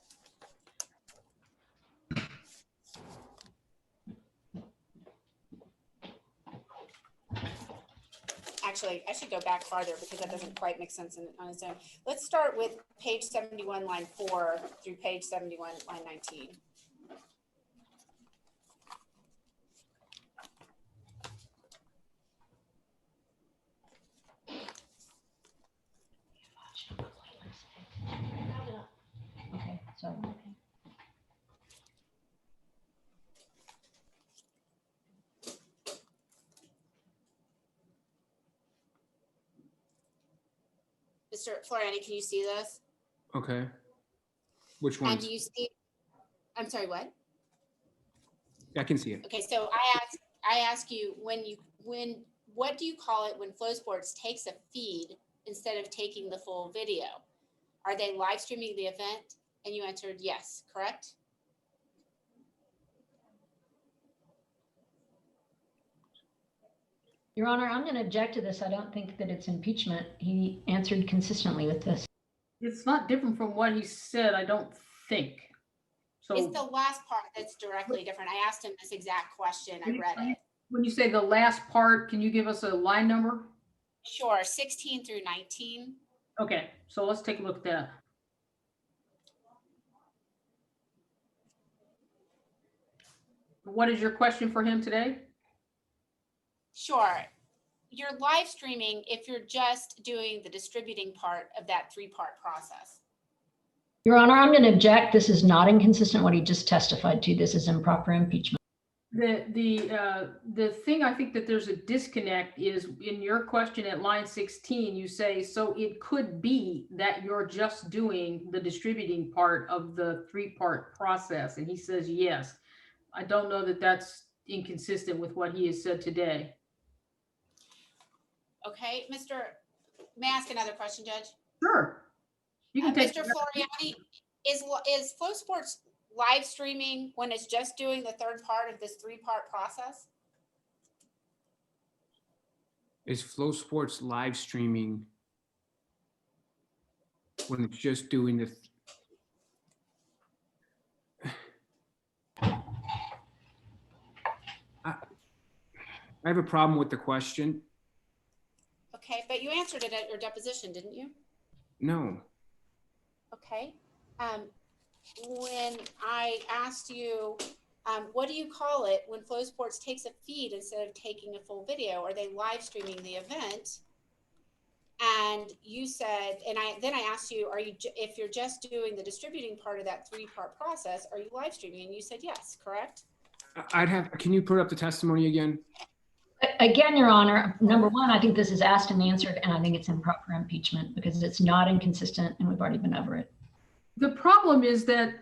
Actually, I should go back farther because that doesn't quite make sense on its own. Let's start with page 71, line 4 through page 71, line 19. Okay, so. Mr. Floriani, can you see this? Okay. Which And ones? do you see, I'm sorry, what? I can see it. Okay, so I ask you, what do you call it when Flow Sports takes a feed instead of taking the full video? Are they live streaming the event? And you answered yes, correct? Your Honor, I'm going to object to this. I don't think that it's impeachment. He answered consistently with this. It's not different from what he said, I don't think. So It's the last part that's directly different. I asked him this exact question. I read it. when you say the last part, can you give us a line number? Sure, 16 through 19. Okay, so let's take a look at that. What is your question for him today? Sure. You're live streaming if you're just doing the distributing part of that 3-part process. Your Honor, I'm going to object. This is not inconsistent what he just testified to. This is improper impeachment. The thing I think that there's a disconnect is in your question at line 16, you say, so it could be that you're just doing the distributing part of the 3-part process. And he says, yes. I don't know that that's inconsistent with what he has said today. Okay, may I ask another question, Judge? Sure. You can take Mr. Floriani, is Flow Sports live streaming when it's just doing the 3rd part of this 3-part process? Is Flow Sports live streaming when it's just doing the? I have a problem with the question. Okay, but you answered it at your deposition, didn't you? No. Okay. When I asked you, what do you call it when Flow Sports takes a feed instead of taking a full video? Are they live streaming the event? And you said, then I asked you, if you're just doing the distributing part of that 3-part process, are you live streaming? And you said yes, correct? Can you put up the testimony again? Again, Your Honor, number one, I think this is asked and answered, and I think it's improper impeachment because it's not inconsistent and we've already been over it. The problem is that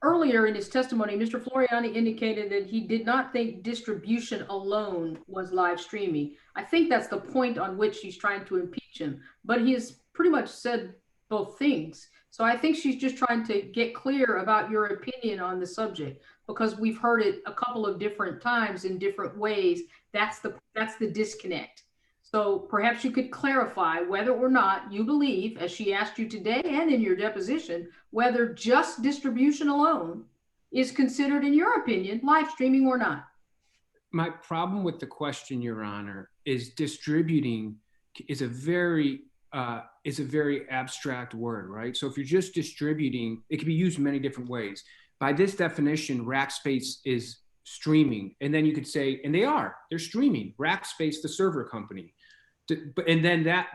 earlier in his testimony, Mr. Floriani indicated that he did not think distribution alone was live streaming. I think that's the point on which she's trying to impeach him, but he has pretty much said both things. So I think she's just trying to get clear about your opinion on the subject because we've heard it a couple of different times in different ways. That's the disconnect. So perhaps you could clarify whether or not you believe, as she asked you today and in your deposition, whether just distribution alone is considered, in your opinion, live streaming or not. My problem with the question, Your Honor, is distributing is a very is a very abstract word, right? So if you're just distributing, it can be used in many different ways. By this definition, Rackspace is streaming. And then you could say, and they're streaming. Rackspace, the server company. But that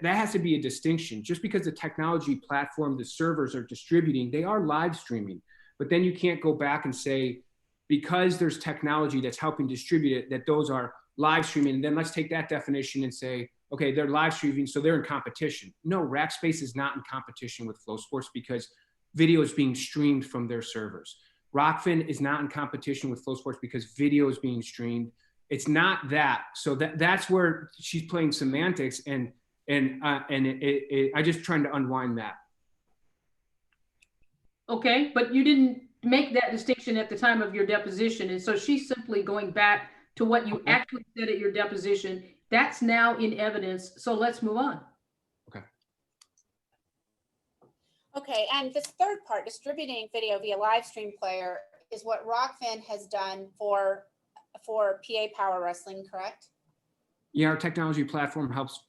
has to be a distinction. Just because the technology platform, the servers are distributing, they are live streaming. But then you can't go back and say, because there's technology that's helping distribute it, that those are live streaming. And then let's take that definition and say, okay, they're live streaming, so they're in competition. No, Rackspace is not in competition with Flow Sports because video is being streamed from their servers. Rockfin is not in competition with Flow Sports because video is being streamed. It's not that. So that's where she's playing semantics, and I just trying to unwind that. Okay, but you didn't make that distinction at the time of your deposition. And so she's simply going back to what you actually said at your deposition. That's now in evidence. So let's move on. Okay, and this third part, distributing video via live stream player, is what Rockfin has done for PA Power Wrestling, correct? Yeah, our technology platform helps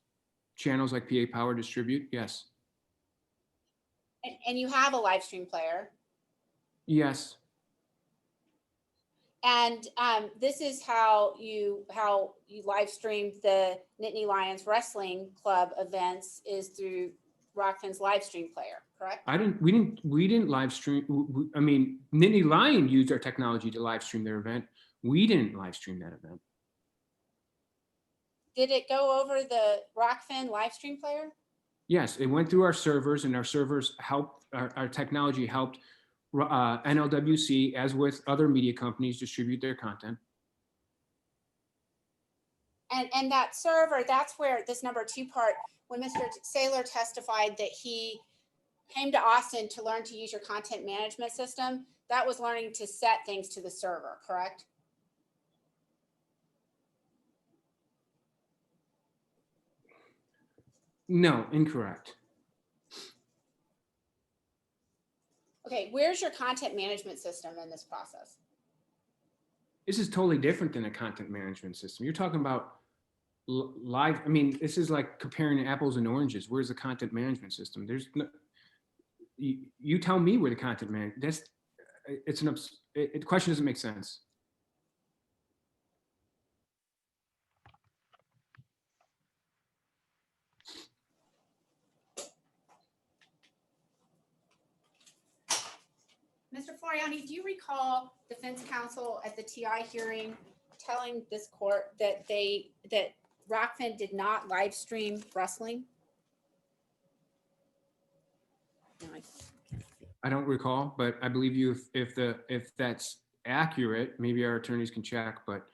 channels like PA Power distribute. Yes. And you have a live stream player. Yes. And this is how you live streamed the Nittany Lions Wrestling Club events is through Rockfin's live stream player, correct? We didn't live stream. I mean, Nittany Lion used our technology to live stream their event. We didn't live stream that event. Did it go over the Rockfin live stream player? Yes, it went through our servers, and our servers helped, our technology helped NLWC, as with other media companies, distribute their content. And that server, that's where this number 2 part, when Mr. Saylor testified that he came to Austin to learn to use your content management system, that was learning to set things to the server, correct? No, incorrect. Okay, where's your content management system in this process? This is totally different than a content management system. You're talking about live. I mean, this is like comparing apples and oranges. Where's the content management system? There's no, you tell me where the content the question doesn't make sense. Mr. Floriani, do you recall defense counsel at the TI hearing telling this court that Rockfin did not live stream wrestling? No, I don't recall, but I believe you if that's accurate. Maybe our attorneys can check, but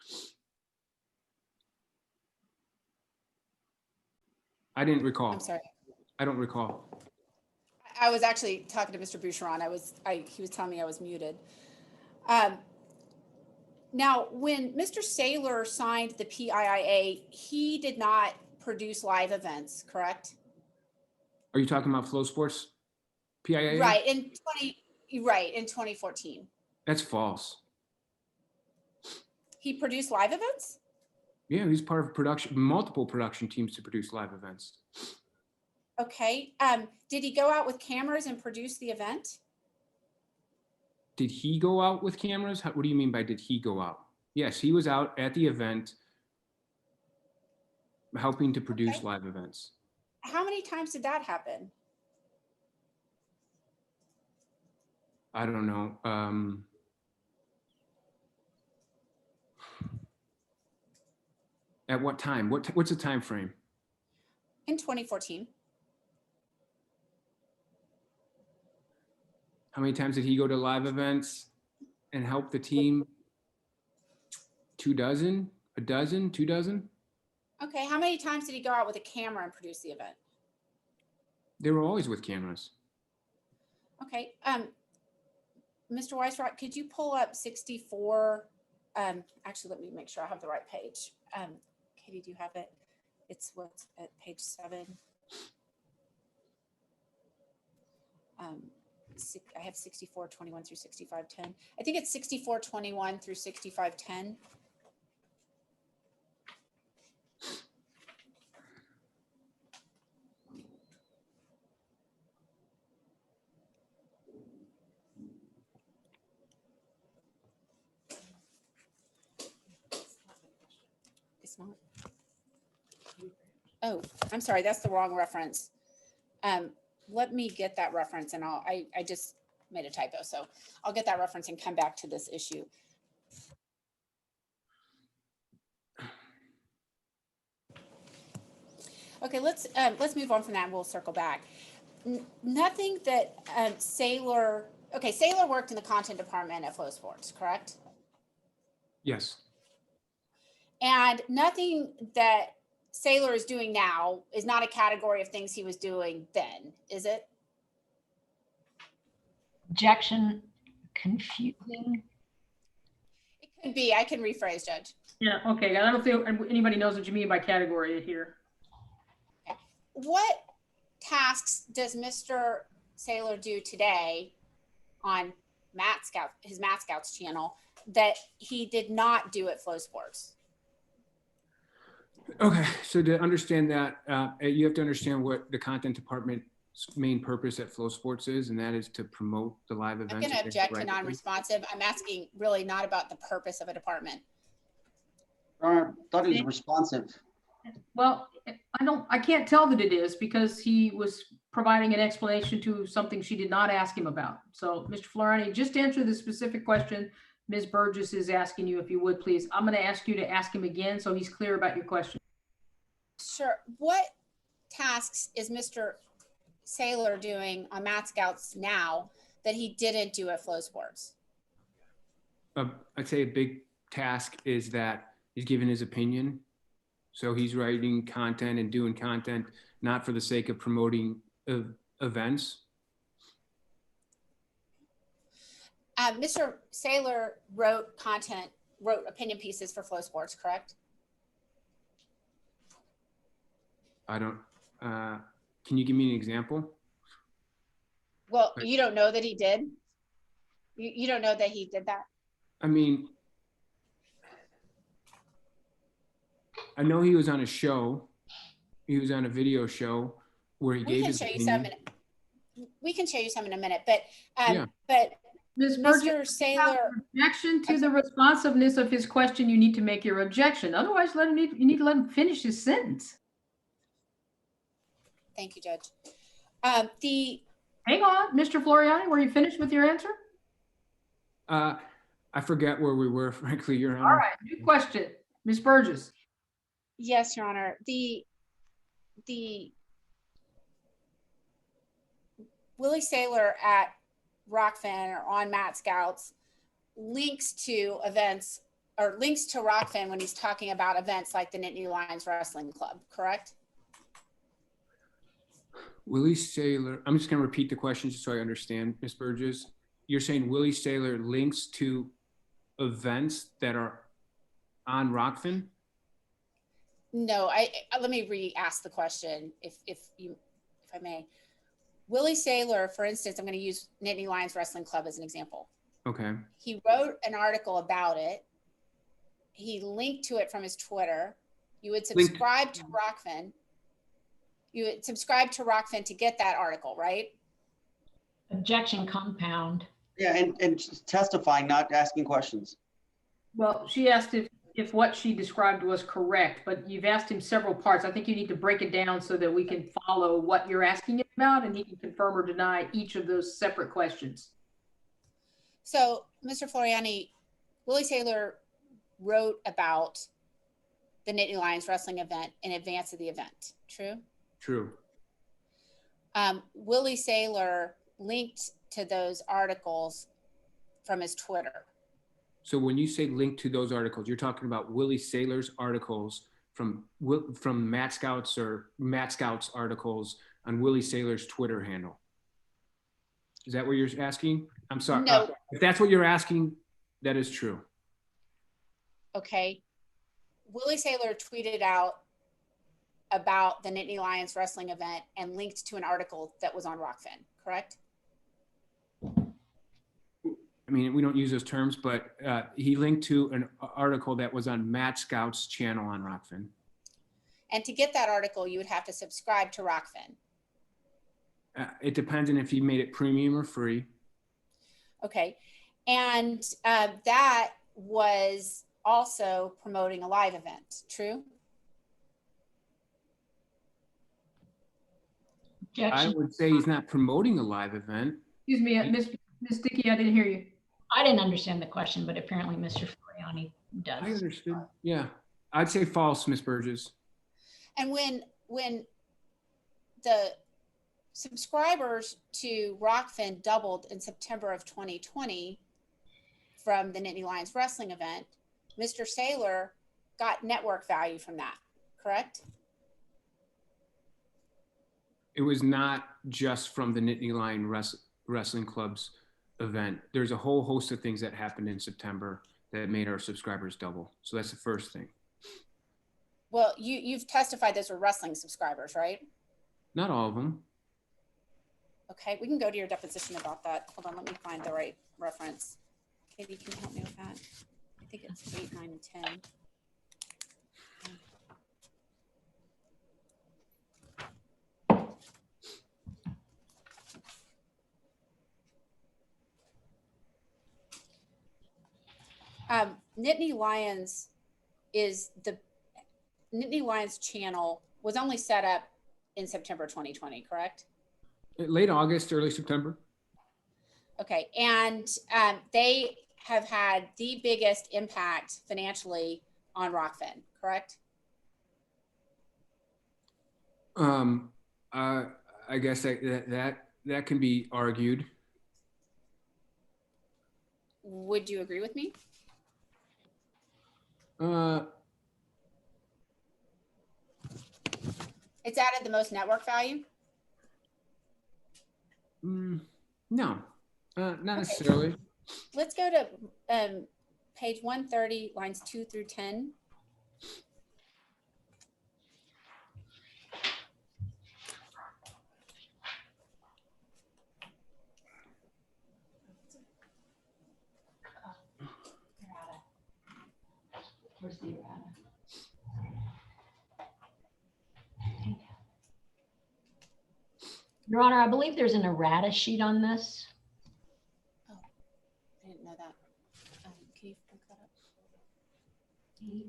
I didn't recall. I'm sorry. I don't recall. I was actually talking to Mr. Boucheron. He was telling me I was muted. Now, when Mr. Saylor signed the PIIA, he did not produce live events, correct? Are you talking about Flow Sports PIA? Right, in 2014. That's false. He produced live events? Yeah, he's part of multiple production teams to produce live events. Okay. Did he go out with cameras and produce the event? Did he go out with cameras? What do you mean by did he go out? Yes, he was out at the event helping to produce live events. How many times did that happen? I don't know. At what time? What's the time frame? In 2014. How many times did he go to live events and help the team? 2 dozen? A dozen? 2 dozen? Okay. How many times did he go out with a camera and produce the event? They were always with cameras. Okay. Mr. Weisrott, could you pull up 64? Actually, let me make sure I have the right page. Katie, do you have it? It's what's at page 7. I have 6421 through 6510. I think it's 6421 through 6510. It's not. Oh, I'm sorry, that's the wrong reference. Let me get that reference and I just made a typo, so I'll get that reference and come back to this issue. Okay, let's move on from that and we'll circle back. Nothing that Saylor worked in the content department at Flow Sports, correct? Yes. And nothing that Saylor is doing now is not a category of things he was doing then, is it? Objection, confusing. It could be. I can rephrase, Judge. Yeah, okay, I don't think anybody knows what you mean by category here. What tasks does Mr. Saylor do today on his Matt Scouts channel that he did not do at Flow Sports? Okay, so to understand that, you have to understand what the content department's main purpose at Flow Sports is, and that is to promote the live events. I'm going to object to non-responsive. I'm asking really not about the purpose of a department. I thought he was responsive. Well, I can't tell that it is because he was providing an explanation to something she did not ask him about. So, Mr. Floriani, just answer the specific question Ms. Burgess is asking you, if you would, please. I'm going to ask you to ask him again so he's clear about your question. Sure. What tasks is Mr. Saylor doing on Matt Scouts now that he didn't do at Flow Sports? I'd say a big task is that he's giving his opinion. So he's writing content and doing content, not for the sake of promoting events. Mr. Saylor wrote opinion pieces for Flow Sports, correct? I don't, can you give me an example? Well, you don't know that he did? You don't know that he did that? I mean, I know he was on a show. He was on a video show where he gave his opinion. We can show you some in a minute, but Yeah. but Ms. Mr. Burgess, Saylor, objection to the responsiveness of his question, you need to make your objection. Otherwise, you need to let him finish his sentence. thank you, Judge. Hang on, Mr. Floriani, were you finished with your answer? I forget where we were, frankly, Your Honor. All right, new question. Ms. Burgess. Yes, Your Honor. The Willie Saylor at Rockfin or on Matt Scouts links to events or links to Rockfin when he's talking about events like the Nittany Lions Wrestling Club, correct? Willie Saylor, I'm just going to repeat the question just so I understand, Ms. Burgess. You're saying Willie Saylor links to events that are on Rockfin? No, let me re-ask the question if I may. Willie Saylor, for instance, I'm going to use Nittany Lions Wrestling Club as an example. Okay. He wrote an article about it. He linked to it from his Twitter. You would subscribe to Rockfin. You would subscribe to Rockfin to get that article, right? Objection compound. Yeah, and testifying, not asking questions. Well, she asked if what she described was correct, but you've asked him several parts. I think you need to break it down so that we can follow what you're asking him about, and he can confirm or deny each of those separate questions. So, Mr. Floriani, Willie Saylor wrote about the Nittany Lions wrestling event in advance of the event, true? True. Willie Saylor linked to those articles from his Twitter. So when you say link to those articles, you're talking about Willie Saylor's articles from Matt Scouts or Matt Scouts articles on Willie Saylor's Twitter handle. Is that what you're asking? I'm sorry. No. If that's what you're asking, that is true. Okay. Willie Saylor tweeted out about the Nittany Lions wrestling event and linked to an article that was on Rockfin, correct? I mean, we don't use those terms, but he linked to an article that was on Matt Scout's channel on Rockfin. And to get that article, you would have to subscribe to Rockfin. It depends on if he made it premium or free. Okay. And that was also promoting a live event. True? I Objection. would say he's not promoting a live event. Excuse me, Ms. Dickey, I didn't hear you. I didn't understand the question, but apparently Mr. Floriani I does. understood. Yeah, I'd say false, Ms. Burgess. And when the subscribers to Rockfin doubled in September of 2020 from the Nittany Lions wrestling event, Mr. Saylor got network value from that, correct? It was not just from the Nittany Lion Wrestling Club's event. There's a whole host of things that happened in September that made our subscribers double. So that's the first thing. Well, you've testified those were wrestling subscribers, right? Not all of them. Okay, we can go to your deposition about that. Hold on, let me find the right reference. Katie, can you help me with that? I think it's 8, 9, and 10. Nittany Lions Nittany Lions channel was only set up in September 2020, correct? Late August, early September. Okay, and they have had the biggest impact financially on Rockfin, correct? I guess that can be argued. Would you agree with me? It's added the most network value? No, not necessarily. Let's go to page 130, lines 2 through 10. Where's the errata? Your Honor, I believe there's an errata sheet on this. I didn't know that. Can you look that up?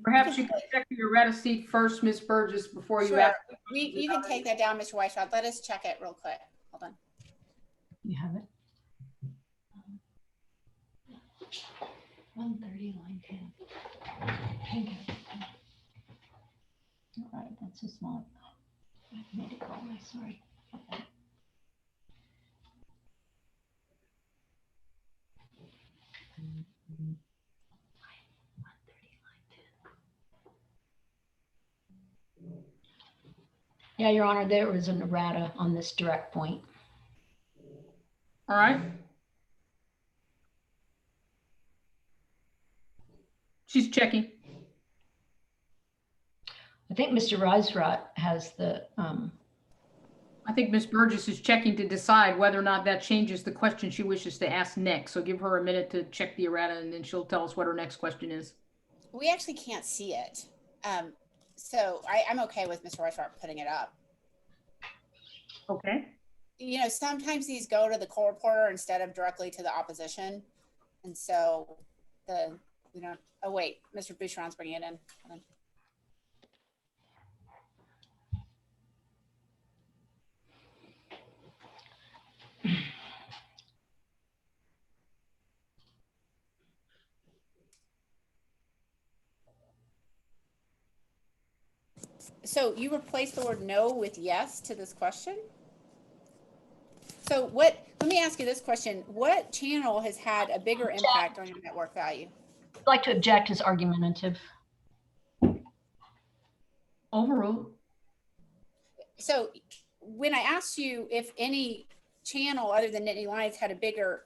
Perhaps you can check your errata sheet first, Ms. Burgess, before you Sure. ask. You can take that down, Mr. Weisrod. Let us check it real quick. Hold on. You have it? 130, line 10. Pink. All right, that's a small. I made it go away, sorry. Yeah, Your Honor, there was an errata on this direct point. All right. She's checking. I think Mr. Weisrod has the, I think Ms. Burgess is checking to decide whether or not that changes the question she wishes to ask next. So give her a minute to check the errata and then she'll tell us what her next question is. We actually can't see it. So I'm okay with Mr. Weisrod putting it up. Okay. You know, sometimes these go to the co-reporter instead of directly to the opposition. And so oh wait, Mr. Boucheron's bringing it in. Hold on. So you replace the word no with yes to this question? So let me ask you this question. What channel has had a bigger impact on your network value? I'd like to object as argumentative. Overruled. So when I asked you if any channel other than Nittany Lions had a bigger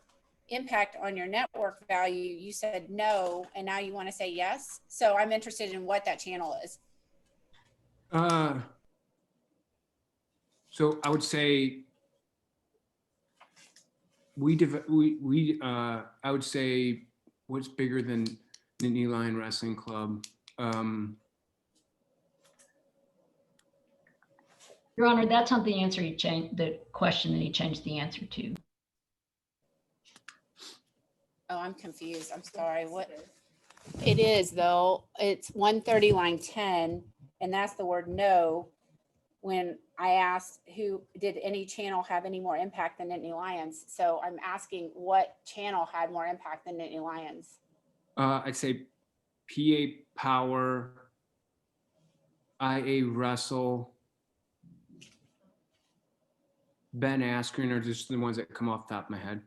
impact on your network value, you said no, and now you want to say yes. So I'm interested in what that channel is. So I would say I would say what's bigger than Nittany Lion Wrestling Club? Your Honor, that's not the answer he changed, the question that he changed the answer to. Oh, I'm confused. I'm sorry. What? It is though. It's 130 line 10, and that's the word no. When I asked who did any channel have any more impact than Nittany Lions? So I'm asking what channel had more impact than Nittany Lions? I'd say PA Power, IA Russell, Ben Askren are just the ones that come off the top of my head.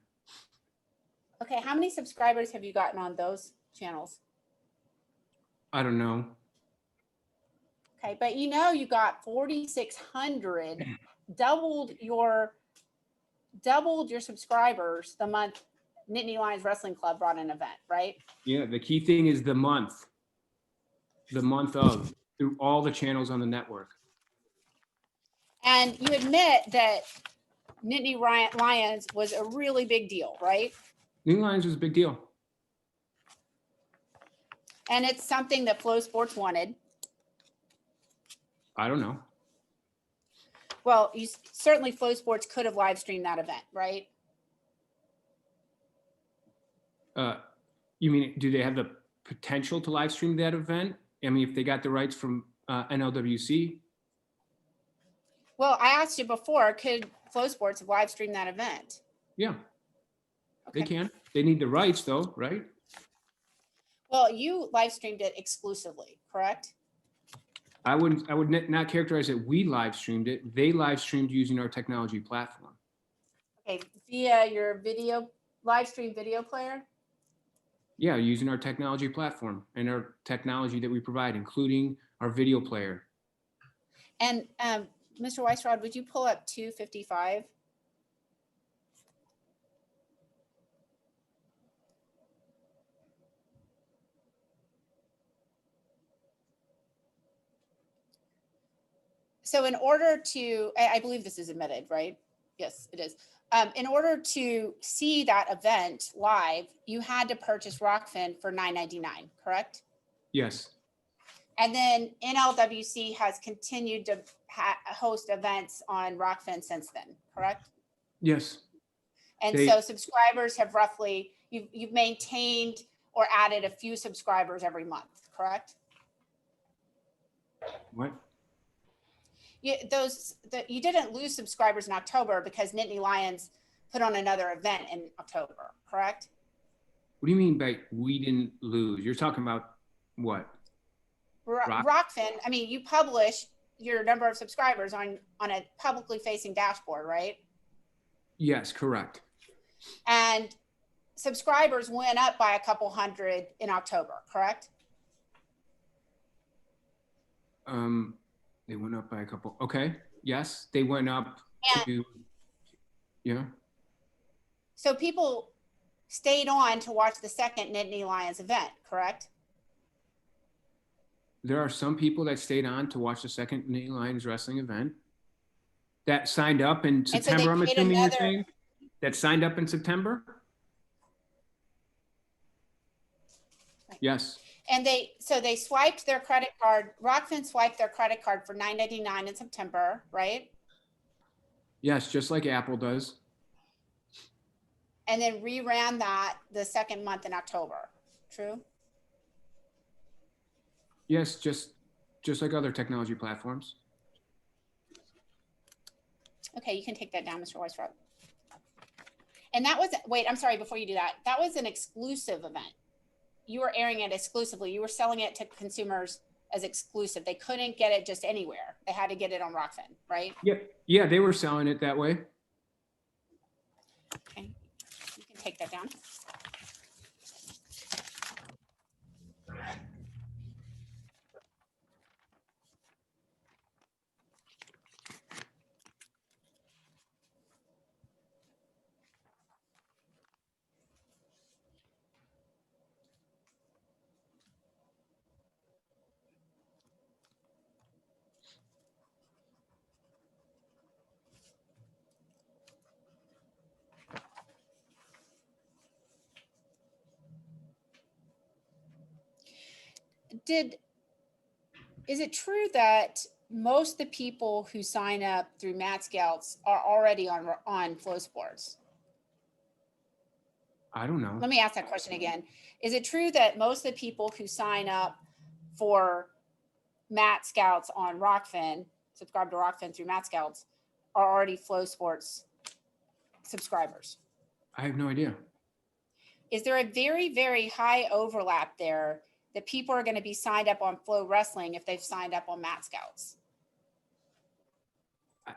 Okay, how many subscribers have you gotten on those channels? I don't know. Okay, but you know you got 4,600, doubled your subscribers the month Nittany Lions Wrestling Club brought an event, right? Yeah, the key thing is the month of, through all the channels on the network. And you admit that Nittany Lions was a really big deal, right? New Lions was a big deal. And it's something that Flow Sports wanted. I don't know. Well, certainly Flow Sports could have live streamed that event, right? You mean, do they have the potential to live stream that event? I mean, if they got the rights from NLWC? Well, I asked you before, could Flow Sports have live streamed that event? Yeah, they Okay. can. They need the rights though, right? Well, you live streamed it exclusively, correct? I would not characterize it. We live streamed it. They live streamed using our technology platform. Okay, via your live stream video player? Yeah, using our technology platform and our technology that we provide, including our video player. And Mr. Weisrod, would you pull up 255? So in order to, I believe this is admitted, right? Yes, it is. In order to see that event live, you had to purchase Rockfin for $9.99, correct? Yes, And then NLWC has continued to host events on Rockfin since then, correct? yes. And They- so subscribers have roughly, you've maintained or added a few subscribers every month, correct? What? You didn't lose subscribers in October because Nittany Lions put on another event in October, correct? What do you mean by we didn't lose? You're talking about what? Rockfin, I mean, you publish your number of subscribers on a publicly facing dashboard, right? Yes, correct. And subscribers went up by a couple hundred in October, correct? They went up by a couple. Okay. Yes, they went up to, yeah. So people stayed on to watch the second Nittany Lions event, correct? There are some people that stayed on to watch the second Nittany Lions wrestling event that signed up in so they September. I'm paid assuming you're another- saying that signed up in September. Right. Yes. And they swiped their credit card. Rockfin swiped their credit card for $9.99 in September, right? Yes, just like Apple does. And then reran that the second month in October. True? Yes, just like other technology platforms. Okay, you can take that down, Mr. Weisrod. And that was, wait, I'm sorry, before you do that, that was an exclusive event. You were airing it exclusively. You were selling it to consumers as exclusive. They couldn't get it just anywhere. They had to get it on Rockfin, right? Yep. Yeah, they were selling it that way. Okay, you can take that down. Is it true that most of the people who sign up through Matt Scouts are already on Flow Sports? I don't know. Let me ask that question again. Is it true that most of the people who sign up for Mat Scouts on Rockfin, subscribe to Rockfin through Mat Scouts, are already Flow Sports subscribers? I have no idea. Is there a very, very high overlap there that people are going to be signed up on Flow Wrestling if they've signed up on Mat Scouts?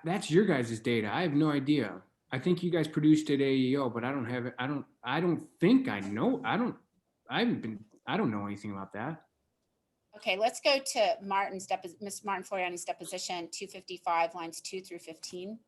That's your guys' data. I have no idea. I think you guys produced it AEO, but I don't have it. I don't think I know. I don't know anything about that. Okay, let's go to Miss Martin Floriani's deposition, 255 lines 2 through 15.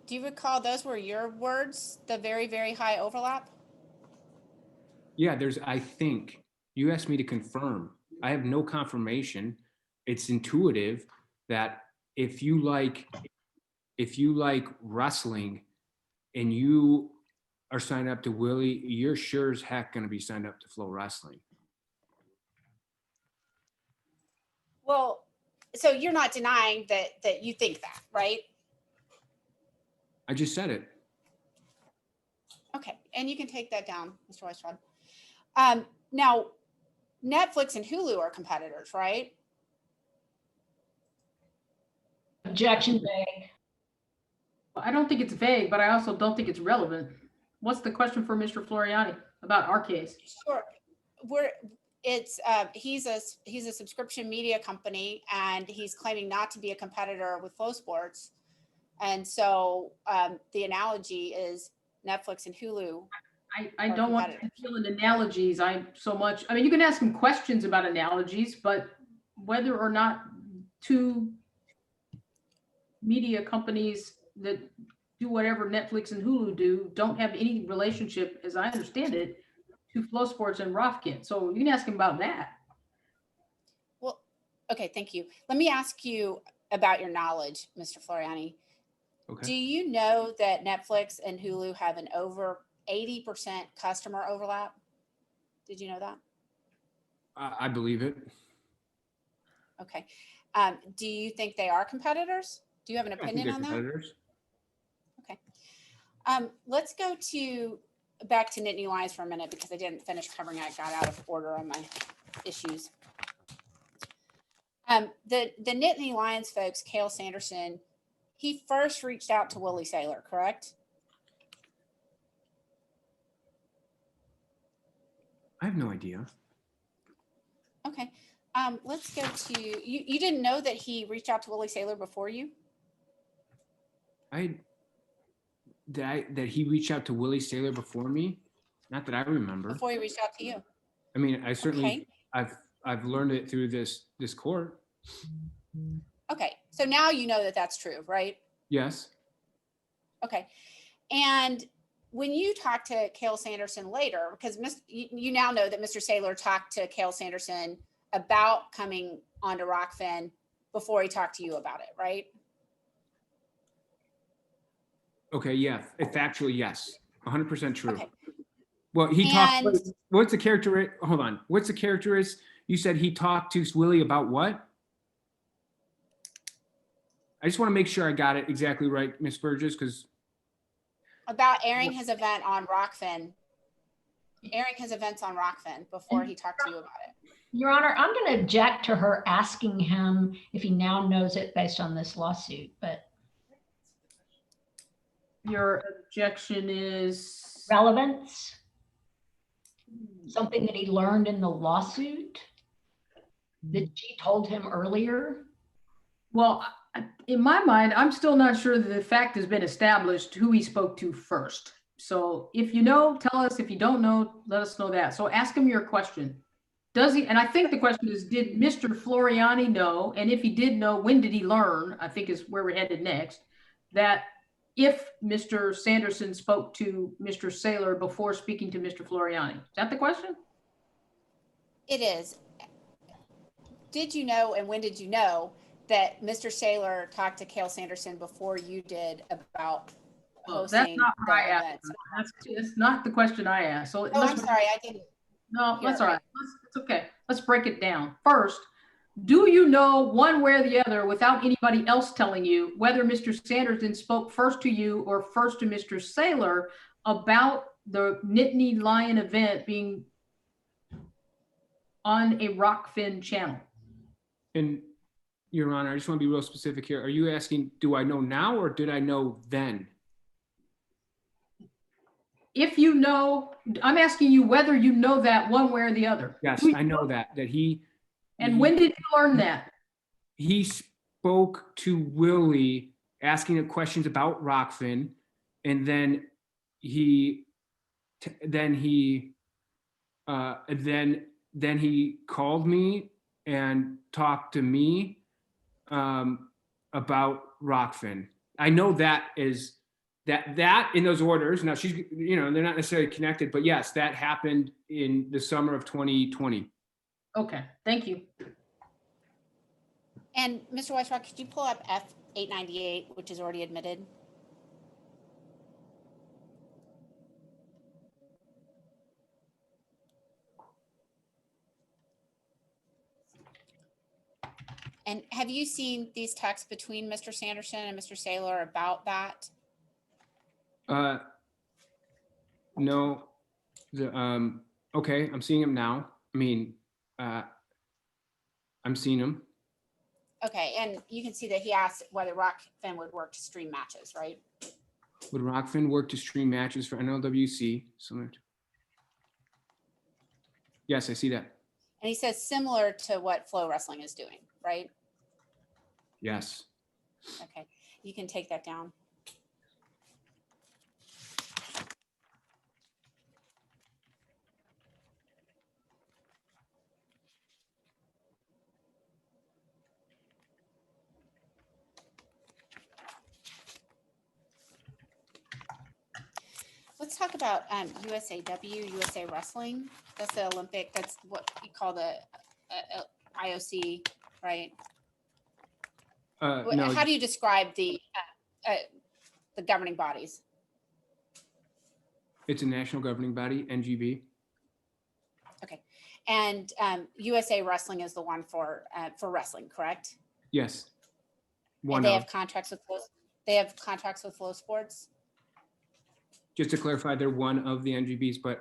Do you recall those were your words, the very, very high overlap? Yeah, I think you asked me to confirm. I have no confirmation. It's intuitive that if you like wrestling and you are signed up to Willie, you're sure as heck going to be signed up to Flow Wrestling. Well, so you're not denying that you think that, right? I just said it. Okay, and you can take that down, Mr. Weisbrod. Now, Netflix and Hulu are competitors, right? Objection vague. I don't think it's vague, but I also don't think it's relevant. What's the question for Mr. Floriani about our case? Sure. He's a subscription media company, and he's claiming not to be a competitor with Flow Sports. And so the analogy is Netflix and Hulu. I don't want to deal in analogies. I mean, you can ask him questions about analogies, but whether or not two media companies that do whatever Netflix and Hulu do don't have any relationship, as I understand it, to Flow Sports and Rofkin. So you can ask him about that. Well, okay, thank you. Let me ask you about your knowledge, Mr. Floriani. Okay. Do you know that Netflix and Hulu have an over 80% customer overlap? Did you know that? I believe it. Okay. Do you think they are competitors? Do you have an I think opinion they're on that? competitors. Okay. Let's go back to Nittany Lions for a minute because I didn't finish covering it. I got out of order on my issues. The Nittany Lions folks, Cale Sanderson, he first reached out to Willie Saylor, correct? I have no idea. Okay. Let's go to you didn't know that he reached out to Willie Saylor before you? That he reached out to Willie Saylor before me? Not that I remember. Before he reached out to you. I mean, I certainly Okay. I've learned it through this court. Okay. So now you know that that's true, right? Yes. Okay. And when you talk to Cale Sanderson later, because you now know that Mr. Saylor talked to Cale Sanderson about coming onto Rockfin before he talked to you about it, right? Okay. Yeah. Factually, yes. 100% true. Okay. Well, he And- talked. What's the character? Hold on. What's the characteristic? You said he talked to Willie about what? I just want to make sure I got it exactly right, Miss Burgess, because About airing his event on Rockfin, airing his events on Rockfin before he talked to you about it. Your Honor, I'm going to object to her asking him if he now knows it based on this lawsuit, but Your objection is relevance, something that he learned in the lawsuit that she told him earlier. well, in my mind, I'm still not sure that the fact has been established who he spoke to first. So if you know, tell us. If you don't know, let us know that. So ask him your question. Does he, and I think the question is, did Mr. Floriani know? And if he did know, when did he learn, I think is where we're headed next, that if Mr. Sanderson spoke to Mr. Saylor before speaking to Mr. Floriani? Is that the question? It is. Did you know and when did you know that Mr. Saylor talked to Cale Sanderson before you did about Well, that's hosting not what I the asked. events. That's not the question I asked. So Oh, I'm sorry, I didn't. No, that's Here, all right. It's okay. Let's break it down. First, do you know one way or the other, without anybody else telling you, whether Mr. Sanderson spoke first to you or first to Mr. Saylor about the Nittany Lion event being on a Rockfin channel? And Your Honor, I just want to be real specific here. Are you asking, do I know now or did I know then? If you know, I'm asking you whether you know that one way or the other. Yes, Do you- I know that he. And when did you learn that? He spoke to Willie asking him questions about Rockfin, and then he called me and talked to me about Rockfin. I know that is that in those orders. Now she's, they're not necessarily connected, but yes, that happened in the summer of 2020. Okay, thank you. And Mr. Weisrock, could you pull up F898, which is already admitted? And have you seen these texts between Mr. Sanderson and Mr. Saylor about that? No, okay, I'm seeing him now. I mean, I'm seeing him. Okay, and you can see that he asked whether Rockfin would work to stream matches, right? Would Rockfin work to stream matches for NLWC? Yes, I see that. And he says similar to what Flow Wrestling is doing, right? Yes. Okay, you can take that down. Let's talk about USAW, USA Wrestling. That's the Olympic, that's what you call the IOC, right? No, How do you describe the governing bodies? it's a national governing body, NGB. Okay, and USA Wrestling is the one for wrestling, correct? Yes. And they have contracts with Flow Sports. Just to clarify, they're one of the NGBs, but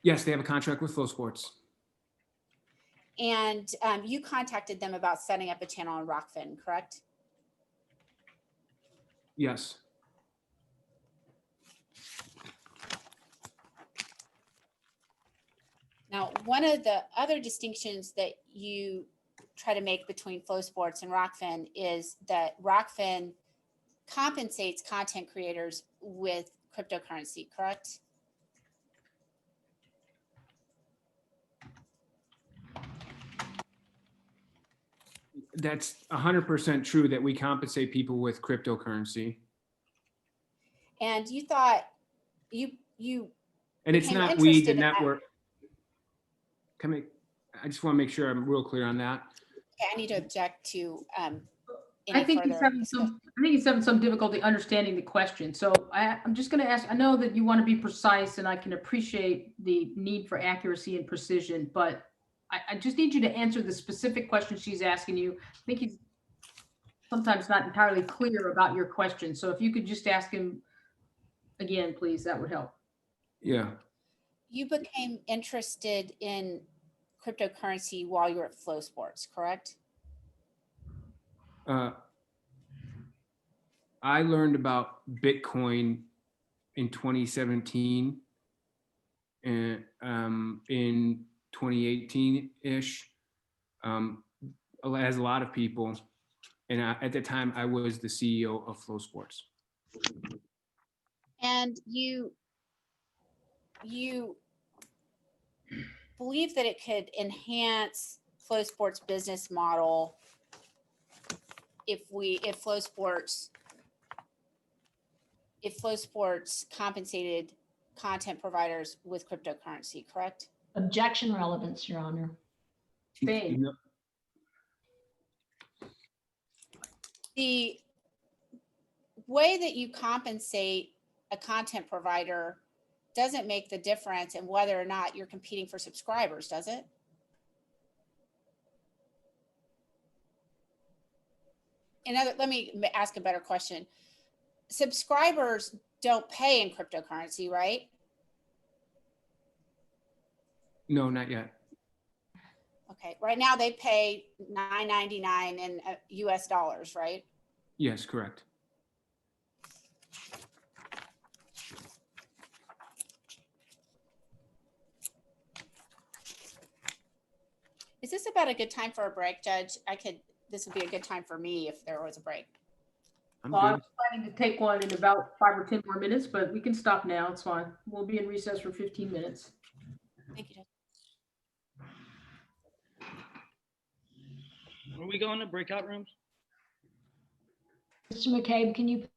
yes, they have a contract with Flow Sports. And you contacted them about setting up a channel on Rockfin, correct? Yes. Now, one of the other distinctions that you try to make between Flow Sports and Rockfin is that Rockfin compensates content creators with cryptocurrency, correct? That's 100% true that we compensate people with cryptocurrency. And you thought you And it's became not we, the interested in that. network. I just want to make sure I'm real clear on that. Okay, I need to object to I think any he's further having discussion. some difficulty understanding the question. So I'm just going to ask, I know that you want to be precise and I can appreciate the need for accuracy and precision, but I just need you to answer the specific question she's asking you. I think he's sometimes not entirely clear about your question. So if you could just ask him again, please, that would help. Yeah. You became interested in cryptocurrency while you were at Flow Sports, correct? I learned about Bitcoin in 2017 and in 2018-ish, as a lot of people. And at the time, I was the CEO of Flow Sports. And you believe that it could enhance Flow Sports business model if Flow Sports compensated content providers with cryptocurrency, correct? Objection relevance, Your Honor. Fade. the way that you compensate a content provider doesn't make the difference in whether or not you're competing for subscribers, does it? Let me ask a better question. Subscribers don't pay in cryptocurrency, right? No, not yet. Okay, right now they pay $9.99 in US dollars, right? Yes, correct. Is this about a good time for a break, Judge? This would be a good time for me if there was a break. I'm Well, I good. was planning to take one in about 5 or 10 more minutes, but we can stop now. It's fine. We'll be in recess for 15 minutes. Thank you, Judge. Are we going to breakout rooms? Mr. McCabe, can you